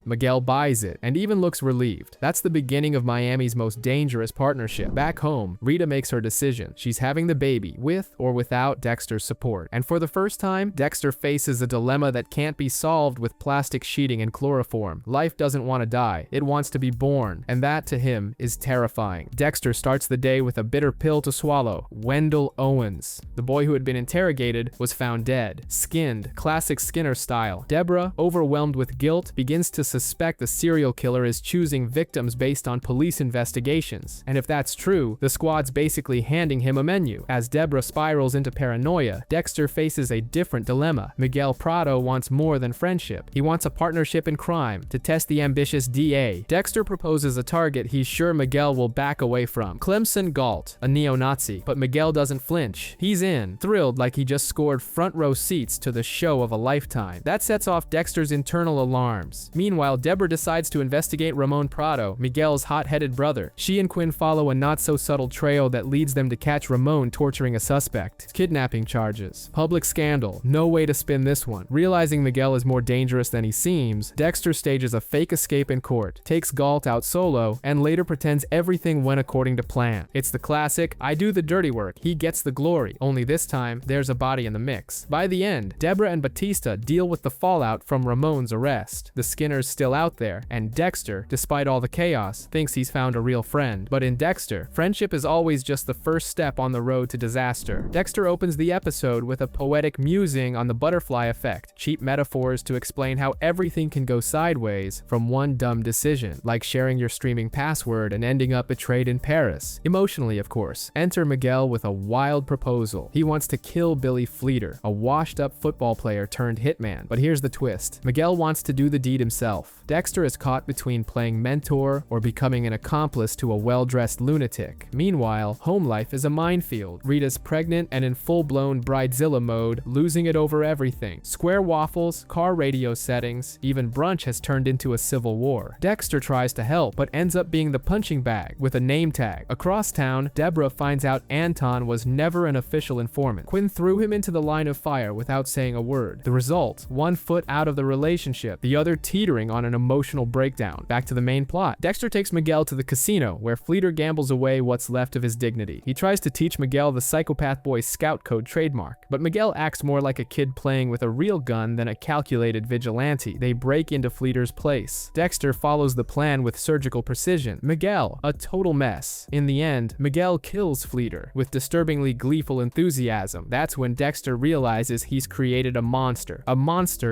Miguel buys it, and even looks relieved. That's the beginning of Miami's most dangerous partnership. Back home, Rita makes her decision. She's having the baby, with or without Dexter's support. And for the first time, Dexter faces a dilemma that can't be solved with plastic sheeting and chloroform. Life doesn't want to die. It wants to be born. And that, to him, is terrifying. Dexter starts the day with a bitter pill to swallow. Wendell Owens. The boy who had been interrogated was found dead. Skinned, classic Skinner style. Debra, overwhelmed with guilt, begins to suspect the serial killer is choosing victims based on police investigations. And if that's true, the squad's basically handing him a menu. As Debra spirals into paranoia, Dexter faces a different dilemma. Miguel Prado wants more than friendship. He wants a partnership in crime to test the ambitious DA. Dexter proposes a target he's sure Miguel will back away from. Clemson Galt, a neo-Nazi. But Miguel doesn't flinch. He's in, thrilled like he just scored front row seats to the show of a lifetime. That sets off Dexter's internal alarms. Meanwhile, Debra decides to investigate Ramon Prado, Miguel's hot-headed brother. She and Quinn follow a not-so-subtle trail that leads them to catch Ramon torturing a suspect. Kidnapping charges. Public scandal. No way to spin this one. Realizing Miguel is more dangerous than he seems, Dexter stages a fake escape in court, takes Galt out solo, and later pretends everything went according to plan. It's the classic, I do the dirty work, he gets the glory, only this time, there's a body in the mix. By the end, Debra and Batista deal with the fallout from Ramon's arrest. The Skinners still out there, and Dexter, despite all the chaos, thinks he's found a real friend. But in Dexter, friendship is always just the first step on the road to disaster. Dexter opens the episode with a poetic musing on the butterfly effect, cheap metaphors to explain how everything can go sideways from one dumb decision, like sharing your streaming password and ending up betrayed in Paris. Emotionally, of course. Enter Miguel with a wild proposal. He wants to kill Billy Fleeter, a washed-up football player turned hitman. But here's the twist. Miguel wants to do the deed himself. Dexter is caught between playing mentor or becoming an accomplice to a well-dressed lunatic. Meanwhile, home life is a minefield. Rita's pregnant and in full-blown bridezilla mode, losing it over everything. Square waffles, car radio settings, even brunch has turned into a civil war. Dexter tries to help, but ends up being the punching bag with a name tag. Across town, Debra finds out Anton was never an official informant. Quinn threw him into the line of fire without saying a word. The result, one foot out of the relationship, the other teetering on an emotional breakdown. Back to the main plot. Dexter takes Miguel to the casino, where Fleeter gambles away what's left of his dignity. He tries to teach Miguel the Psychopath Boy Scout Code trademark, but Miguel acts more like a kid playing with a real gun than a calculated vigilante. They break into Fleeter's place. Dexter follows the plan with surgical precision. Miguel, a total mess. In the end, Miguel kills Fleeter with disturbingly gleeful enthusiasm. That's when Dexter realizes he's created a monster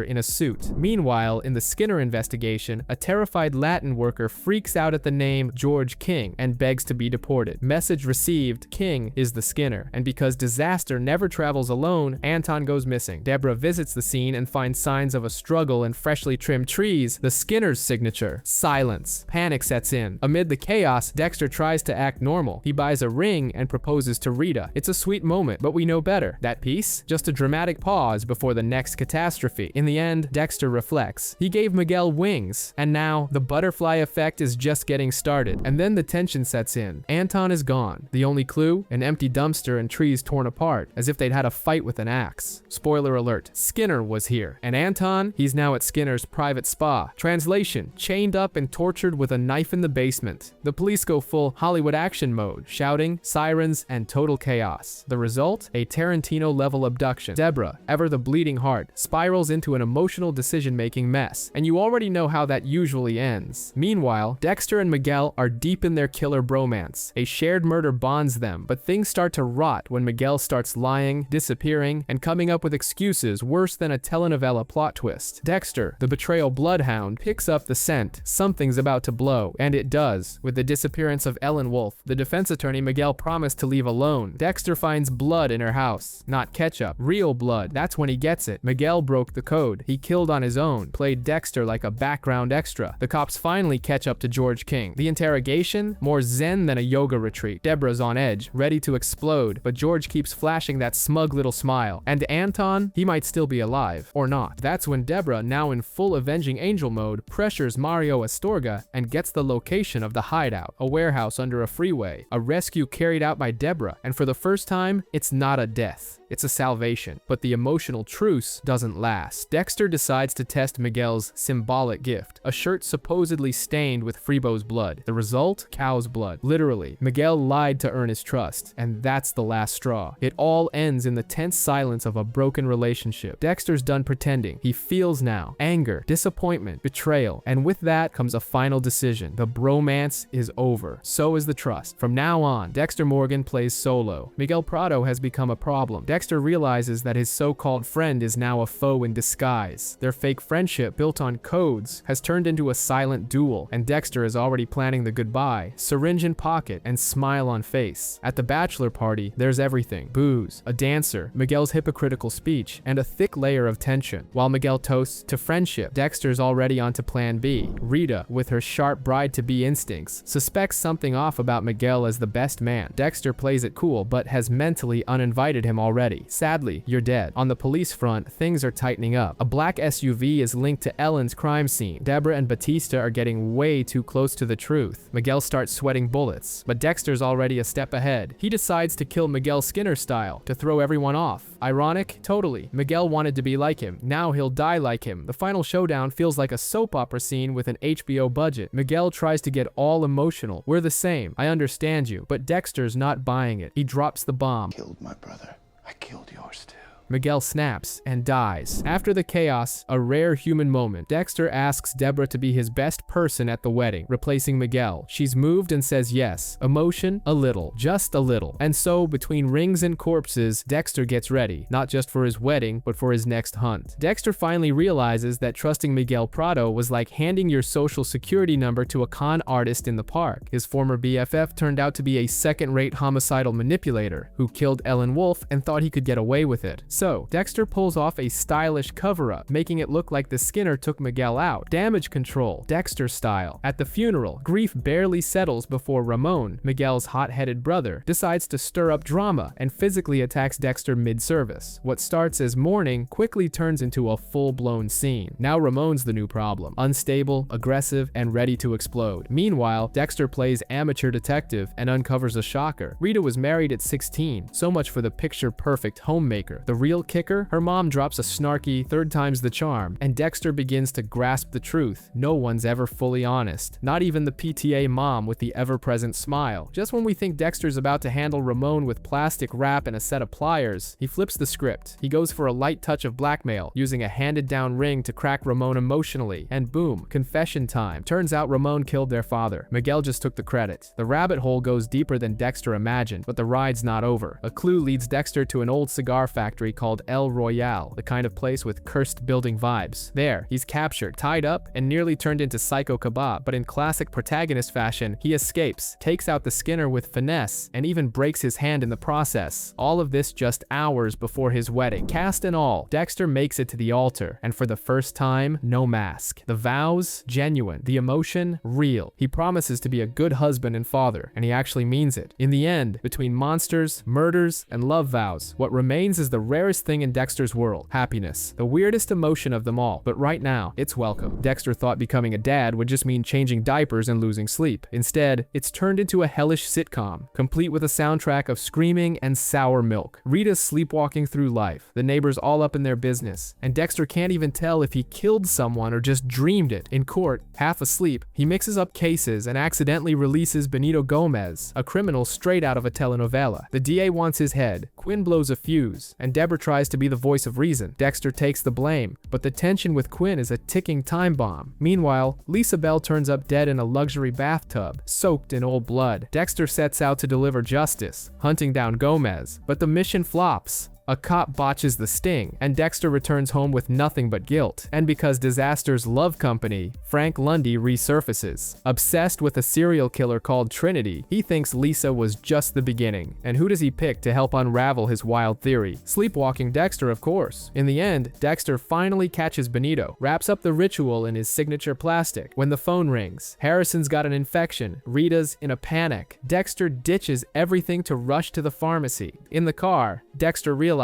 in a suit. Meanwhile, in the Skinner investigation, a terrified Latin worker freaks out at the name George King and begs to be deported. Message received, King is the Skinner, and because disaster never travels alone, Anton goes missing. Debra visits the scene and finds signs of a struggle in freshly trimmed trees, the Skinner's signature. Silence. Panic sets in. Amid the chaos, Dexter tries to act normal. He buys a ring and proposes to Rita. It's a sweet moment, but we know better. That piece? Just a dramatic pause before the next catastrophe. In the end, Dexter reflects. He gave Miguel wings. And now, the butterfly effect is just getting started. And then the tension sets in. Anton is gone. The only clue? An empty dumpster and trees torn apart, as if they'd had a fight with an axe. Spoiler alert, Skinner was here. And Anton? He's now at Skinner's private spa. Translation, chained up and tortured with a knife in the basement. The police go full Hollywood action mode, shouting, sirens, and total chaos. The result? A Tarantino-level abduction. Debra, ever the bleeding heart, spirals into an emotional decision-making mess. And you already know how that usually ends. Meanwhile, Dexter and Miguel are deep in their killer bromance. A shared murder bonds them, but things start to rot when Miguel starts lying, disappearing, and coming up with excuses worse than a telenovela plot twist. Dexter, the betrayal bloodhound, picks up the scent. Something's about to blow, and it does. With the disappearance of Ellen Wolf, the defense attorney Miguel promised to leave alone. Dexter finds blood in her house. Not ketchup, real blood. That's when he gets it. Miguel broke the code. He killed on his own, played Dexter like a background extra. The cops finally catch up to George King. The interrogation? More zen than a yoga retreat. Debra's on edge, ready to explode, but George keeps flashing that smug little smile. And Anton? He might still be alive. Or not. That's when Debra, now in full Avenging Angel mode, pressures Mario Astorga and gets the location of the hideout, a warehouse under a freeway, a rescue carried out by Debra, and for the first time, it's not a death. It's a salvation. But the emotional truce doesn't last. Dexter decides to test Miguel's symbolic gift, a shirt supposedly stained with Freebo's blood. The result? Cow's blood. Literally. Miguel lied to earn his trust, and that's the last straw. It all ends in the tense silence of a broken relationship. Dexter's done pretending. He feels now anger, disappointment, betrayal, and with that comes a final decision. The bromance is over. So is the trust. From now on, Dexter Morgan plays solo. Miguel Prado has become a problem. Dexter realizes that his so-called friend is now a foe in disguise. Their fake friendship, built on codes, has turned into a silent duel, and Dexter is already planning the goodbye, syringe in pocket, and smile on face. At the bachelor party, there's everything. Booze, a dancer, Miguel's hypocritical speech, and a thick layer of tension. While Miguel toasts to friendship, Dexter's already onto plan B. Rita, with her sharp bride-to-be instincts, suspects something off about Miguel as the best man. Dexter plays it cool, but has mentally uninvited him already. Sadly, you're dead. On the police front, things are tightening up. A black SUV is linked to Ellen's crime scene. Debra and Batista are getting way too close to the truth. Miguel starts sweating bullets, but Dexter's already a step ahead. He decides to kill Miguel Skinner style, to throw everyone off. Ironic? Totally. Miguel wanted to be like him. Now he'll die like him. The final showdown feels like a soap opera scene with an HBO budget. Miguel tries to get all emotional. We're the same. I understand you. But Dexter's not buying it. He drops the bomb. Killed my brother. I killed yours too. Miguel snaps and dies. After the chaos, a rare human moment, Dexter asks Debra to be his best person at the wedding, replacing Miguel. She's moved and says yes. Emotion? A little. Just a little. And so, between rings and corpses, Dexter gets ready, not just for his wedding, but for his next hunt. Dexter finally realizes that trusting Miguel Prado was like handing your social security number to a con artist in the park. His former BFF turned out to be a second-rate homicidal manipulator who killed Ellen Wolf and thought he could get away with it. So, Dexter pulls off a stylish cover-up, making it look like the Skinner took Miguel out. Damage control, Dexter style. At the funeral, grief barely settles before Ramon, Miguel's hot-headed brother, decides to stir up drama and physically attacks Dexter mid-service. What starts as mourning quickly turns into a full-blown scene. Now Ramon's the new problem. Unstable, aggressive, and ready to explode. Meanwhile, Dexter plays amateur detective and uncovers a shocker. Rita was married at 16, so much for the picture-perfect homemaker. The real kicker? Her mom drops a snarky third time's the charm, and Dexter begins to grasp the truth. No one's ever fully honest. Not even the PTA mom with the ever-present smile. Just when we think Dexter's about to handle Ramon with plastic wrap and a set of pliers, he flips the script. He goes for a light touch of blackmail, using a handed-down ring to crack Ramon emotionally, and boom, confession time. Turns out Ramon killed their father. Miguel just took the credit. The rabbit hole goes deeper than Dexter imagined, but the ride's not over. A clue leads Dexter to an old cigar factory called El Royale, the kind of place with cursed building vibes. There, he's captured, tied up, and nearly turned into Psycho Kebab, but in classic protagonist fashion, he escapes, takes out the Skinner with finesse, and even breaks his hand in the process. All of this just hours before his wedding. Cast and all, Dexter makes it to the altar, and for the first time, no mask. The vows, genuine. The emotion, real. He promises to be a good husband and father, and he actually means it. In the end, between monsters, murders, and love vows, what remains is the rare rarest thing in Dexter's world, happiness. The weirdest emotion of them all, but right now, it's welcome. Dexter thought becoming a dad would just mean changing diapers and losing sleep. Instead, it's turned into a hellish sitcom, complete with a soundtrack of screaming and sour milk. Rita's sleepwalking through life, the neighbors all up in their business, and Dexter can't even tell if he killed someone or just dreamed it. In court, half asleep, he mixes up cases and accidentally releases Benito Gomez, a criminal straight out of a telenovela. The DA wants his head, Quinn blows a fuse, and Debra tries to be the voice of reason. Dexter takes the blame, but the tension with Quinn is a ticking time bomb. Meanwhile, Lisa Bell turns up dead in a luxury bathtub, soaked in old blood. Dexter sets out to deliver justice, hunting down Gomez, but the mission flops. A cop botches the sting, and Dexter returns home with nothing but guilt. And because Disaster's love company, Frank Lundy, resurfaces. Obsessed with a serial killer called Trinity, he thinks Lisa was just the beginning. And who does he pick to help unravel his wild theory? Sleepwalking Dexter, of course. In the end, Dexter finally catches Benito, wraps up the ritual in his signature plastic. When the phone rings, Harrison's got an infection, Rita's in a panic. Dexter ditches everything to rush to the pharmacy. In the car, Dexter realizes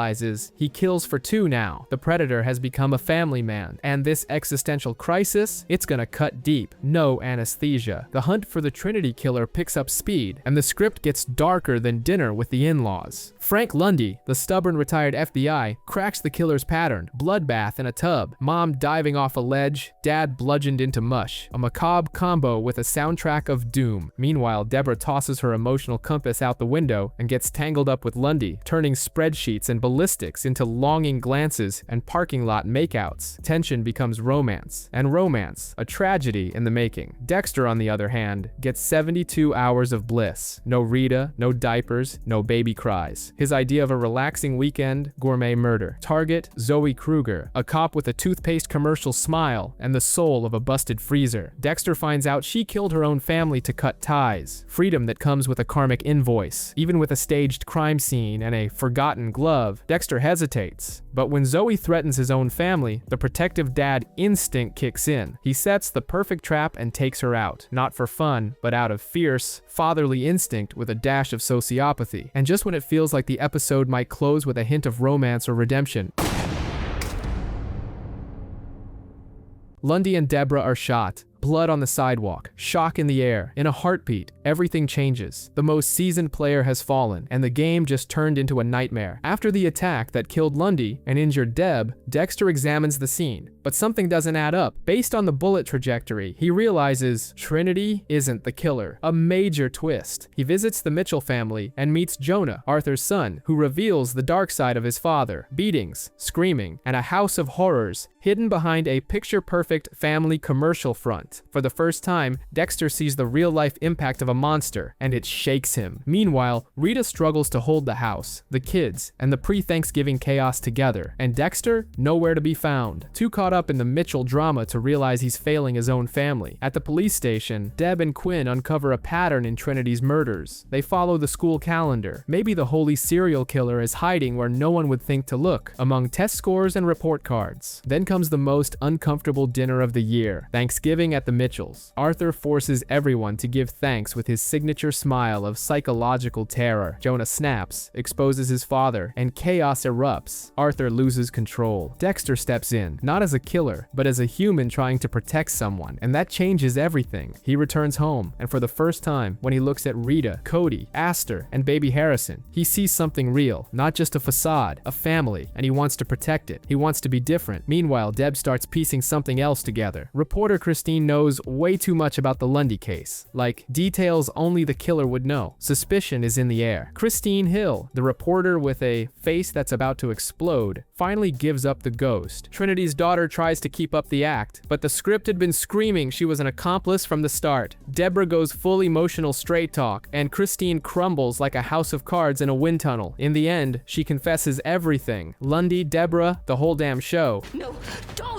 he kills for two now. The predator has become a family man, and this existential crisis, it's gonna cut deep. No anesthesia. The hunt for the Trinity killer picks up speed, and the script gets darker than dinner with the in-laws. Frank Lundy, the stubborn retired FBI, cracks the killer's pattern. Bloodbath in a tub, mom diving off a ledge, dad bludgeoned into mush. A macabre combo with a soundtrack of doom. Meanwhile, Debra tosses her emotional compass out the window and gets tangled up with Lundy, turning spreadsheets and ballistics into longing glances and parking lot makeouts. Tension becomes romance, and romance, a tragedy in the making. Dexter, on the other hand, gets 72 hours of bliss. No Rita, no diapers, no baby cries. His idea of a relaxing weekend, gourmet murder. Target, Zoe Kruger, a cop with a toothpaste commercial smile and the soul of a busted freezer. Dexter finds out she killed her own family to cut ties. Freedom that comes with a karmic invoice. Even with a staged crime scene and a forgotten glove, Dexter hesitates. But when Zoe threatens his own family, the protective dad instinct kicks in. He sets the perfect trap and takes her out. Not for fun, but out of fierce, fatherly instinct with a dash of sociopathy. And just when it feels like the episode might close with a hint of romance or redemption, Lundy and Debra are shot. Blood on the sidewalk, shock in the air. In a heartbeat, everything changes. The most seasoned player has fallen, and the game just turned into a nightmare. After the attack that killed Lundy and injured Deb, Dexter examines the scene, but something doesn't add up. Based on the bullet trajectory, he realizes Trinity isn't the killer. A major twist. He visits the Mitchell family and meets Jonah, Arthur's son, who reveals the dark side of his father. Beatings, screaming, and a house of horrors hidden behind a picture-perfect family commercial front. For the first time, Dexter sees the real-life impact of a monster, and it shakes him. Meanwhile, Rita struggles to hold the house, the kids, and the pre-Thanksgiving chaos together, and Dexter, nowhere to be found. Too caught up in the Mitchell drama to realize he's failing his own family. At the police station, Deb and Quinn uncover a pattern in Trinity's murders. They follow the school calendar. Maybe the holy serial killer is hiding where no one would think to look, among test scores and report cards. Then comes the most uncomfortable dinner of the year, Thanksgiving at the Mitchells. Arthur forces everyone to give thanks with his signature smile of psychological terror. Jonah snaps, exposes his father, and chaos erupts. Arthur loses control. Dexter steps in, not as a killer, but as a human trying to protect someone, and that changes everything. He returns home, and for the first time, when he looks at Rita, Cody, Astor, and baby Harrison, he sees something real, not just a facade, a family, and he wants to protect it. He wants to be different. Meanwhile, Deb starts piecing something else together. Reporter Christine knows way too much about the Lundy case, like details only the killer would know. Suspicion is in the air. Christine Hill, the reporter with a face that's about to explode, finally gives up the ghost. Trinity's daughter tries to keep up the act, but the script had been screaming she was an accomplice from the start. Debra goes full emotional straight talk, and Christine crumbles like a house of cards in a wind tunnel. In the end, she confesses everything. Lundy, Debra, the whole damn show. No, don't!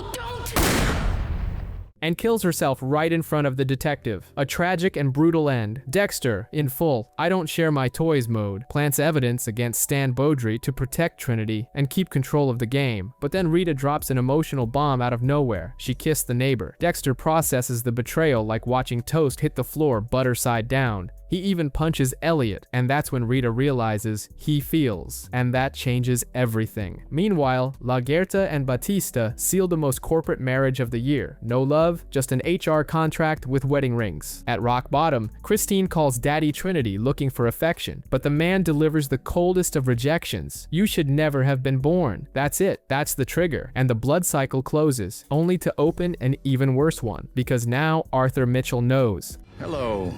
And kills herself right in front of the detective. A tragic and brutal end. Dexter, in full I don't share my toys mode, plants evidence against Stan Beaudry to protect Trinity and keep control of the game. But then Rita drops an emotional bomb out of nowhere. She kissed the neighbor. Dexter processes the betrayal like watching toast hit the floor butter side down. He even punches Elliot, and that's when Rita realizes he feels, and that changes everything. Meanwhile, Lagerta and Batista seal the most corporate marriage of the year. No love, just an HR contract with wedding rings. At rock bottom, Christine calls Daddy Trinity looking for affection, but the man delivers the coldest of rejections. You should never have been born. That's it. That's the trigger. And the blood cycle closes, only to open an even worse one, because now Arthur Mitchell knows. Hello,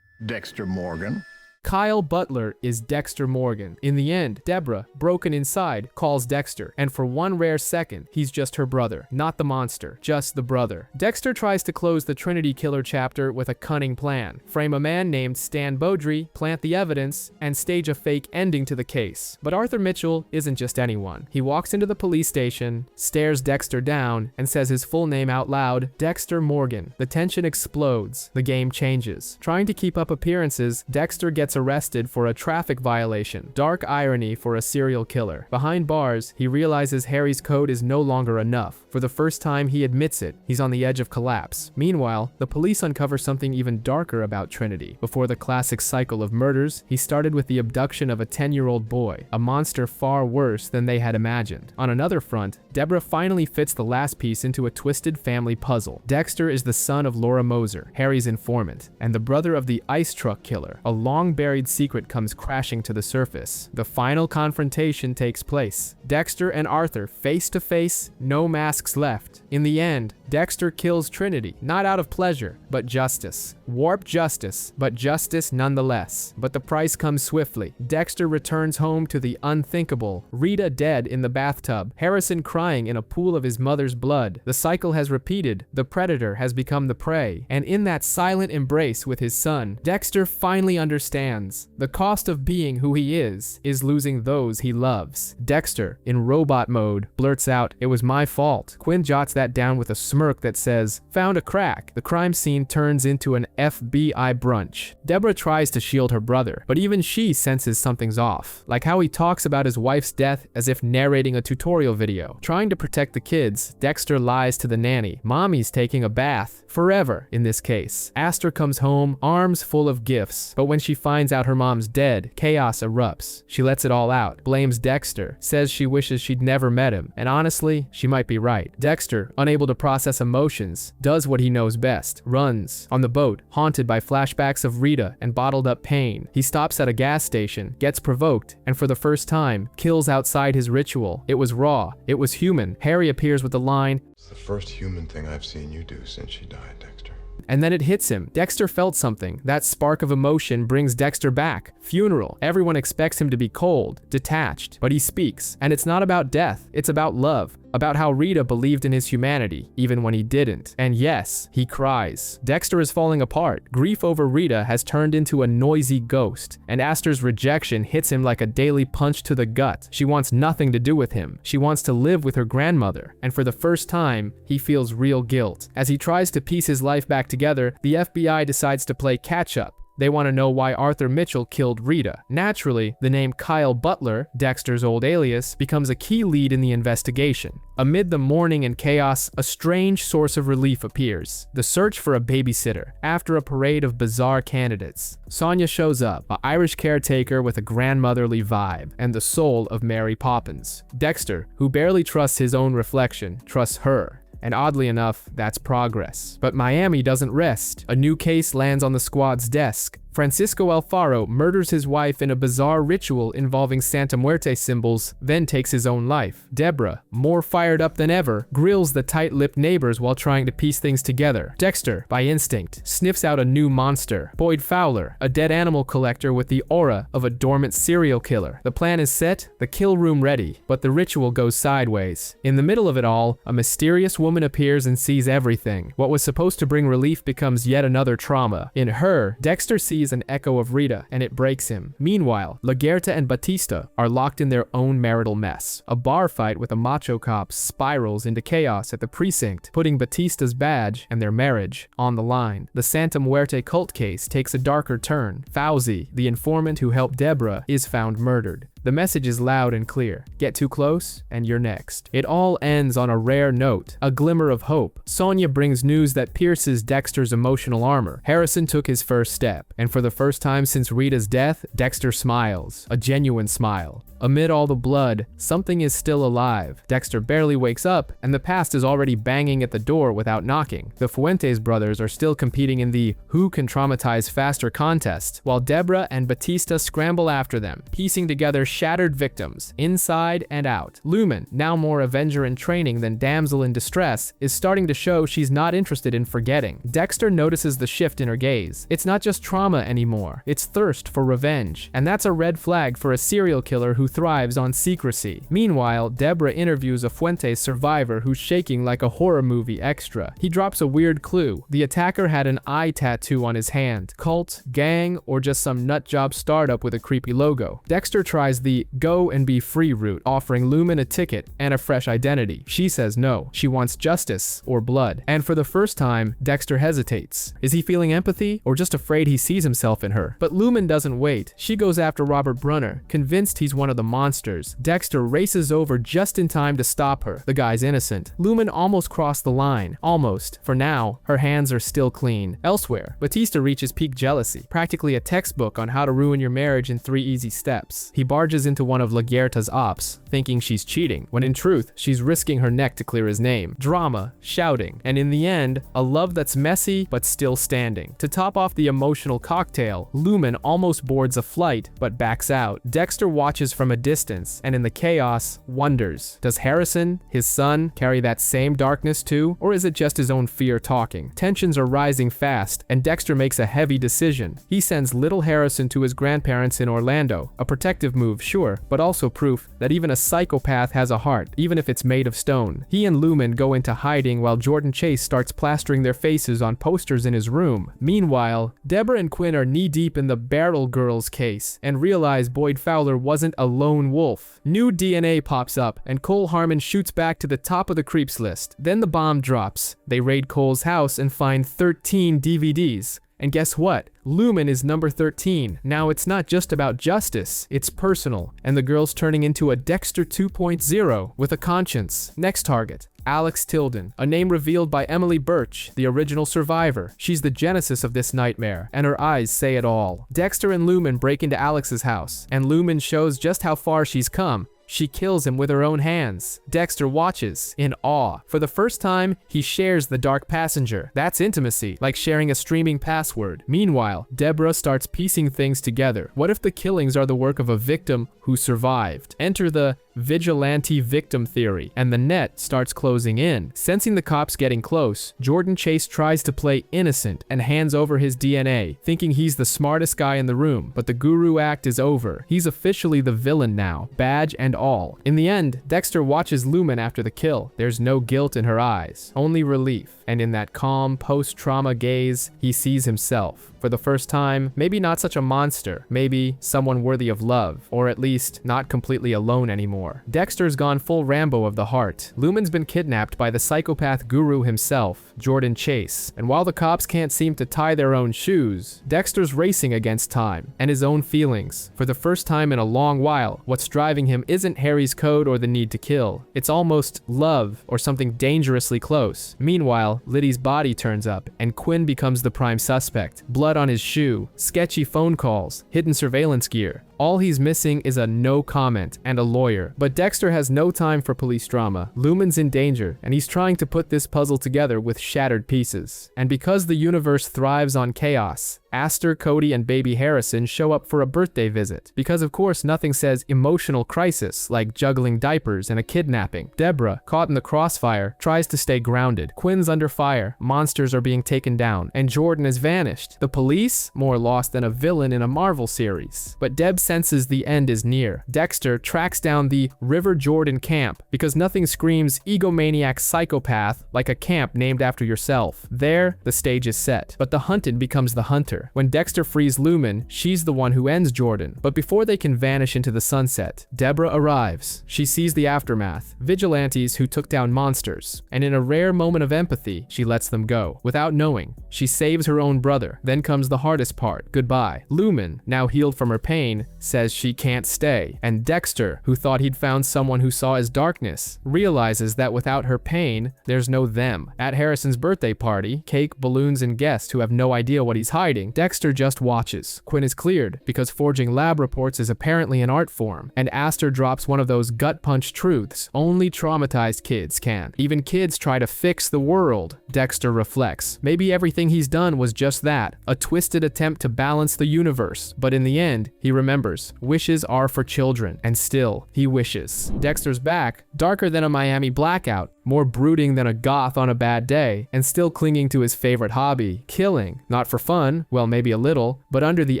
Dexter Morgan. Kyle Butler is Dexter Morgan. In the end, Debra, broken inside, calls Dexter, and for one rare second, he's just her brother. Not the monster, just the brother. Dexter tries to close the Trinity Killer chapter with a cunning plan. Frame a man named Stan Beaudry, plant the evidence, and stage a fake ending to the case. But Arthur Mitchell isn't just anyone. He walks into the police station, stares Dexter down, and says his full name out loud, Dexter Morgan. The tension explodes. The game changes. Trying to keep up appearances, Dexter gets arrested for a traffic violation. Dark irony for a serial killer. Behind bars, he realizes Harry's code is no longer enough. For the first time, he admits it. He's on the edge of collapse. Meanwhile, the police uncover something even darker about Trinity. Before the classic cycle of murders, he started with the abduction of a 10-year-old boy, a monster far worse than they had imagined. On another front, Debra finally fits the last piece into a twisted family puzzle. Dexter is the son of Laura Moser, Harry's informant, and the brother of the ice truck killer. A long-buried secret comes crashing to the surface. The final confrontation takes place. Dexter and Arthur face to face, no masks left. In the end, Dexter kills Trinity, not out of pleasure, but justice. Warped justice, but justice nonetheless. But the price comes swiftly. Dexter returns home to the unthinkable. Rita dead in the bathtub. Harrison crying in a pool of his mother's blood. The cycle has repeated. The predator has become the prey. And in that silent embrace with his son, Dexter finally understands. The cost of being who he is losing those he loves. Dexter, in robot mode, blurts out, "It was my fault." Quinn jots that down with a smirk that says, "Found a crack." The crime scene turns into an FBI brunch. Debra tries to shield her brother, but even she senses something's off. Like how he talks about his wife's death as if narrating a tutorial video. Trying to protect the kids, Dexter lies to the nanny. Mommy's taking a bath. Forever, in this case. Aster comes home, arms full of gifts, but when she finds out her mom's dead, chaos erupts. She lets it all out, blames Dexter, says she wishes she'd never met him, and honestly, she might be right. Dexter, unable to process emotions, does what he knows best, runs. On the boat, haunted by flashbacks of Rita and bottled up pain, he stops at a gas station, gets provoked, and for the first time, kills outside his ritual. It was raw, it was human. Harry appears with the line, It's the first human thing I've seen you do since she died, Dexter. and then it hits him. Dexter felt something. That spark of emotion brings Dexter back. Funeral. Everyone expects him to be cold, detached, but he speaks. And it's not about death, it's about love. About how Rita believed in his humanity, even when he didn't. And yes, he cries. Dexter is falling apart. Grief over Rita has turned into a noisy ghost, and Aster's rejection hits him like a daily punch to the gut. She wants nothing to do with him. She wants to live with her grandmother, and for the first time, he feels real guilt. As he tries to piece his life back together, the FBI decides to play catch-up. They want to know why Arthur Mitchell killed Rita. Naturally, the name Kyle Butler, Dexter's old alias, becomes a key lead in the investigation. Amid the mourning and chaos, a strange source of relief appears. The search for a babysitter, after a parade of bizarre candidates. Sonia shows up, an Irish caretaker with a grandmotherly vibe, and the soul of Mary Poppins. Dexter, who barely trusts his own reflection, trusts her. And oddly enough, that's progress. But Miami doesn't rest. A new case lands on the squad's desk. Francisco Alfaro murders his wife in a bizarre ritual involving Santa Muerte symbols, then takes his own life. Debra, more fired up than ever, grills the tight-lipped neighbors while trying to piece things together. Dexter, by instinct, sniffs out a new monster. Boyd Fowler, a dead animal collector with the aura of a dormant serial killer. The plan is set, the kill room ready, but the ritual goes sideways. In the middle of it all, a mysterious woman appears and sees everything. What was supposed to bring relief becomes yet another trauma. In her, Dexter sees an echo of Rita, and it breaks him. Meanwhile, Lagerta and Batista are locked in their own marital mess. A bar fight with a macho cop spirals into chaos at the precinct, putting Batista's badge and their marriage on the line. The Santa Muerte cult case takes a darker turn. Fauzi, the informant who helped Debra, is found murdered. The message is loud and clear. Get too close, and you're next. It all ends on a rare note, a glimmer of hope. Sonia brings news that pierces Dexter's emotional armor. Harrison took his first step, and for the first time since Rita's death, Dexter smiles. A genuine smile. Amid all the blood, something is still alive. Dexter barely wakes up, and the past is already banging at the door without knocking. The Fuentes brothers are still competing in the Who Can Traumatize Faster contest, while Debra and Batista scramble after them, piecing together shattered victims, inside and out. Lumen, now more Avenger in training than damsel in distress, is starting to show she's not interested in forgetting. Dexter notices the shift in her gaze. It's not just trauma anymore, it's thirst for revenge, and that's a red flag for a serial killer who thrives on secrecy. Meanwhile, Debra interviews a Fuentes survivor who's shaking like a horror movie extra. He drops a weird clue. The attacker had an eye tattoo on his hand. Cult, gang, or just some nutjob startup with a creepy logo. Dexter tries the go and be free route, offering Lumen a ticket and a fresh identity. She says no. She wants justice or blood. And for the first time, Dexter hesitates. Is he feeling empathy or just afraid he sees himself in her? But Lumen doesn't wait. She goes after Robert Brunner, convinced he's one of the monsters. Dexter races over just in time to stop her. The guy's innocent. Lumen almost crossed the line. Almost. For now, her hands are still clean. Elsewhere, Batista reaches peak jealousy, practically a textbook on how to ruin your marriage in 3 easy steps. He barges into one of Laguerta's ops, thinking she's cheating, when in truth, she's risking her neck to clear his name. Drama, shouting, and in the end, a love that's messy but still standing. To top off the emotional cocktail, Lumen almost boards a flight but backs out. Dexter watches from a distance, and in the chaos, wonders. Does Harrison, his son, carry that same darkness too? Or is it just his own fear talking? Tensions are rising fast, and Dexter makes a heavy decision. He sends little Harrison to his grandparents in Orlando. A protective move, sure, but also proof that even a psychopath has a heart, even if it's made of stone. He and Lumen go into hiding while Jordan Chase starts plastering their faces on posters in his room. Meanwhile, Debra and Quinn are knee-deep in the Barrel Girls case, and realize Boyd Fowler wasn't a lone wolf. New DNA pops up, and Cole Harmon shoots back to the top of the creeps list. Then the bomb drops. They raid Cole's house and find 13 DVDs. And guess what? Lumen is number 13. Now it's not just about justice, it's personal, and the girl's turning into a Dexter 2.0 with a conscience. Next target, Alex Tilden, a name revealed by Emily Birch, the original survivor. She's the genesis of this nightmare, and her eyes say it all. Dexter and Lumen break into Alex's house, and Lumen shows just how far she's come. She kills him with her own hands. Dexter watches, in awe. For the first time, he shares the dark passenger. That's intimacy, like sharing a streaming password. Meanwhile, Debra starts piecing things together. What if the killings are the work of a victim who survived? Enter the vigilante victim theory, and the net starts closing in. Sensing the cops getting close, Jordan Chase tries to play innocent and hands over his DNA, thinking he's the smartest guy in the room, but the Guru act is over. He's officially the villain now, badge and all. In the end, Dexter watches Lumen after the kill. There's no guilt in her eyes, only relief. And in that calm, post-trauma gaze, he sees himself. For the first time, maybe not such a monster, maybe someone worthy of love, or at least not completely alone anymore. Dexter's gone full Rambo of the heart. Lumen's been kidnapped by the psychopath guru himself, Jordan Chase. And while the cops can't seem to tie their own shoes, Dexter's racing against time and his own feelings. For the first time in a long while, what's driving him isn't Harry's code or the need to kill. It's almost love or something dangerously close. Meanwhile, Liddy's body turns up, and Quinn becomes the prime suspect. Blood on his shoe, sketchy phone calls, hidden surveillance gear. All he's missing is a no comment and a lawyer. But Dexter has no time for police drama. Lumen's in danger, and he's trying to put this puzzle together with shattered pieces. And because the universe thrives on chaos, Aster, Cody, and baby Harrison show up for a birthday visit. Because of course nothing says emotional crisis like juggling diapers and a kidnapping. Debra, caught in the crossfire, tries to stay grounded. Quinn's under fire, monsters are being taken down, and Jordan has vanished. The police, more lost than a villain in a Marvel series. But Deb senses the end is near. Dexter tracks down the River Jordan camp because nothing screams egomaniac psychopath like a camp named after yourself. There, the stage is set, but the hunted becomes the hunter. later. When Dexter frees Lumen, she's the one who ends Jordan. But before they can vanish into the sunset, Debra arrives. She sees the aftermath, vigilantes who took down monsters, and in a rare moment of empathy, she lets them go. Without knowing, she saves her own brother. Then comes the hardest part, goodbye. Lumen, now healed from her pain, says she can't stay, and Dexter, who thought he'd found someone who saw his darkness, realizes that without her pain, there's no them. At Harrison's birthday party, cake, balloons, and guests who have no idea what he's hiding, Dexter just watches. Quinn is cleared because forging lab reports is apparently an art form, and Aster drops one of those gut-punch truths only traumatized kids can. Even kids try to fix the world, Dexter reflects. Maybe everything he's done was just that, a twisted attempt to balance the universe, but in the end, he remembers, wishes are for children, and still, he wishes. Dexter's back, darker than a Miami blackout, more brooding than a goth on a bad day, and still clinging to his favorite hobby, killing. Not for fun, well maybe a little, but under the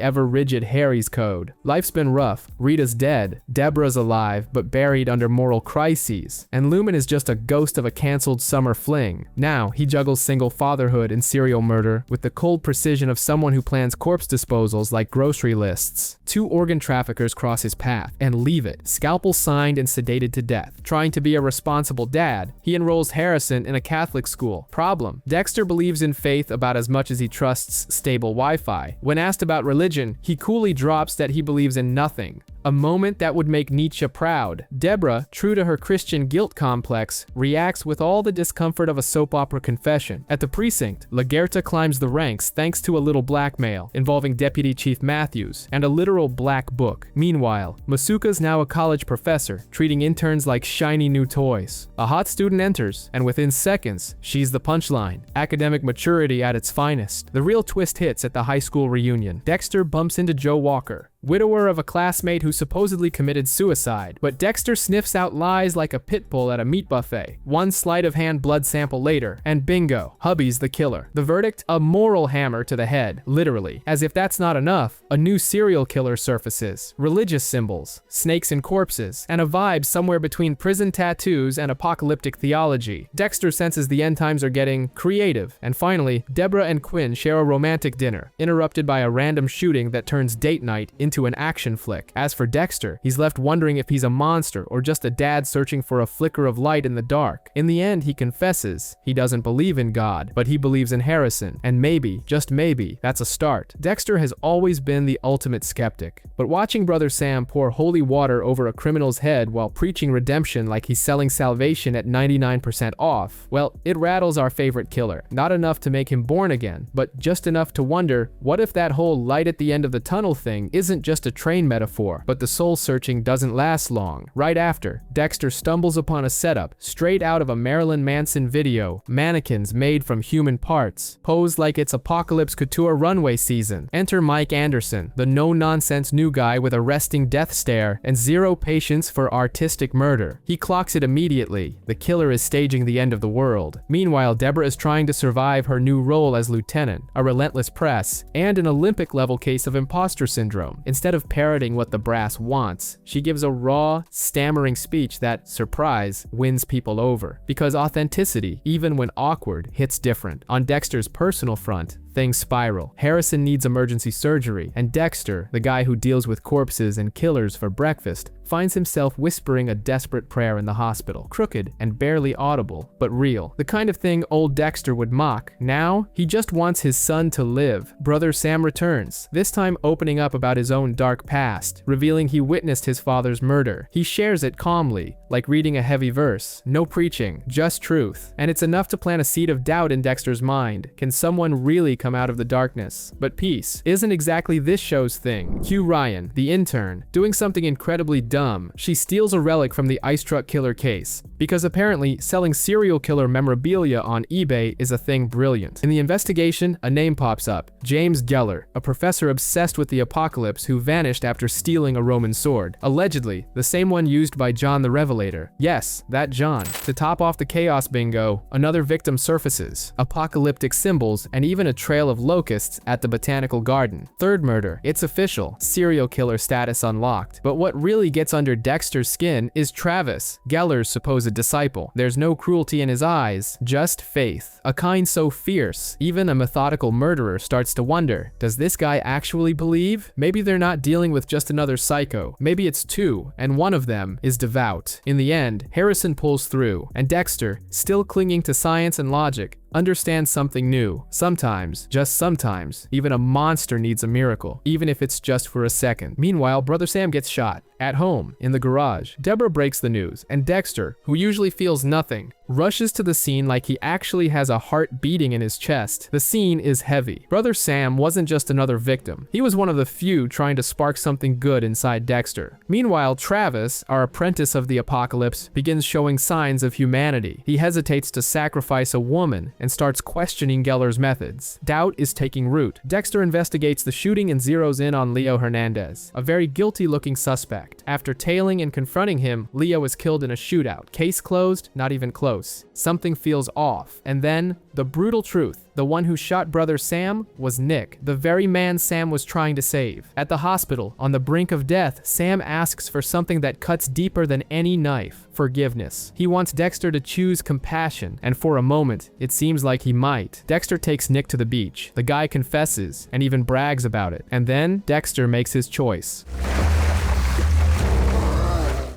ever-rigid Harry's code. Life's been rough, Rita's dead, Debra's alive, but buried under moral crises, and Lumen is just a ghost of a cancelled summer fling. Now, he juggles single fatherhood and serial murder with the cold precision of someone who plans corpse disposals like grocery lists. 2 organ traffickers cross his path, and leave it, scalpel signed and sedated to death. Trying to be a responsible dad, he enrolls Harrison in a Catholic school. Problem: Dexter believes in faith about as much as he trusts stable Wi-Fi. When asked about religion, he coolly drops that he believes in nothing. A moment that would make Nietzsche proud. Debra, true to her Christian guilt complex, reacts with all the discomfort of a soap opera confession. At the precinct, Lagerta climbs the ranks thanks to a little blackmail involving Deputy Chief Matthews and a literal black book. Meanwhile, Masuka's now a college professor, treating interns like shiny new toys. A hot student enters, and within seconds, she's the punchline. Academic maturity at its finest. The real twist hits at the high school reunion. Dexter bumps into Joe Walker, widower of a classmate who supposedly committed suicide, but Dexter sniffs out lies like a pit bull at a meat buffet. One sleight of hand blood sample later, and bingo, hubby's the killer. The verdict? A moral hammer to the head, literally. As if that's not enough, a new serial killer surfaces. Religious symbols, snakes and corpses, and a vibe somewhere between prison tattoos and apocalyptic theology. Dexter senses the end times are getting creative, and finally, Debra and Quinn share a romantic dinner, interrupted by a random shooting that turns date night into an action flick. As for Dexter, he's left wondering if he's a monster or just a dad searching for a flicker of light in the dark. In the end, he confesses he doesn't believe in God, but he believes in Harrison, and maybe, just maybe, that's a start. Dexter has always been the ultimate skeptic, but watching Brother Sam pour holy water over a criminal's head while preaching redemption like he's selling salvation at 99% off, well, it rattles our favorite killer. Not enough to make him born again, but just enough to wonder, what if that whole light at the end of the tunnel thing isn't just a train metaphor? But the soul-searching doesn't last long. Right after, Dexter stumbles upon a setup straight out of a Marilyn Manson video. Mannequins made from human parts, posed like it's apocalypse couture runway season. Enter Mike Anderson, the no-nonsense new guy with a resting death stare and zero patience for artistic murder. He clocks it immediately. The killer is staging the end of the world. Meanwhile, Debra is trying to survive her new role as lieutenant, a relentless press, and an Olympic-level case of imposter syndrome. Instead of parroting what the brass wants, she gives a raw, stammering speech that, surprise, wins people over. Because authenticity, even when awkward, hits different. On Dexter's personal front, things spiral. Harrison needs emergency surgery, and Dexter, the guy who deals with corpses and killers for breakfast, finds himself whispering a desperate prayer in the hospital. Crooked and barely audible, but real. The kind of thing old Dexter would mock. Now, he just wants his son to live. Brother Sam returns, this time opening up about his own dark past, revealing he witnessed his father's murder. He shares it calmly, like reading a heavy verse. No preaching, just truth. And it's enough to plant a seed of doubt in Dexter's mind. Can someone really come out of the darkness? But peace isn't exactly this show's thing. Cue Ryan, the intern, doing something incredibly dumb. She steals a relic from the ice truck killer case, because apparently selling serial killer memorabilia on eBay is a thing brilliant. In the investigation, a name pops up, James Geller, a professor obsessed with the apocalypse who vanished after stealing a Roman sword. Allegedly, the same one used by John the Revelator. Yes, that John. To top off the chaos bingo, another victim surfaces, apocalyptic symbols, and even a trail of locusts at the botanical garden. Third murder, it's official, serial killer status unlocked. But what really gets under Dexter's skin is Travis, Geller's supposed a disciple. There's no cruelty in his eyes, just faith. A kind so fierce, even a methodical murderer starts to wonder, does this guy actually believe? Maybe they're not dealing with just another psycho. Maybe it's two, and one of them is devout. In the end, Harrison pulls through, and Dexter, still clinging to science and logic, understands something new. Sometimes, just sometimes, even a monster needs a miracle, even if it's just for a second. Meanwhile, Brother Sam gets shot. At home, in the garage, Debra breaks the news, and Dexter, who usually feels nothing, rushes to the scene like he actually has a heart beating in his chest. The scene is heavy. Brother Sam wasn't just another victim. He was one of the few trying to spark something good inside Dexter. Meanwhile, Travis, our apprentice of the apocalypse, begins showing signs of humanity. He hesitates to sacrifice a woman and starts questioning Geller's methods. Doubt is taking root. Dexter investigates the shooting and zeroes in on Leo Hernandez, a very guilty-looking suspect. After tailing and confronting him, Leo is killed in a shootout. Case closed, not even close. Something feels off. And then, the brutal truth. The one who shot Brother Sam was Nick, the very man Sam was trying to save. At the hospital, on the brink of death, Sam asks for something that cuts deeper than any knife: forgiveness. He wants Dexter to choose compassion, and for a moment, it seems like he might. Dexter takes Nick to the beach. The guy confesses, and even brags about it. And then, Dexter makes his choice.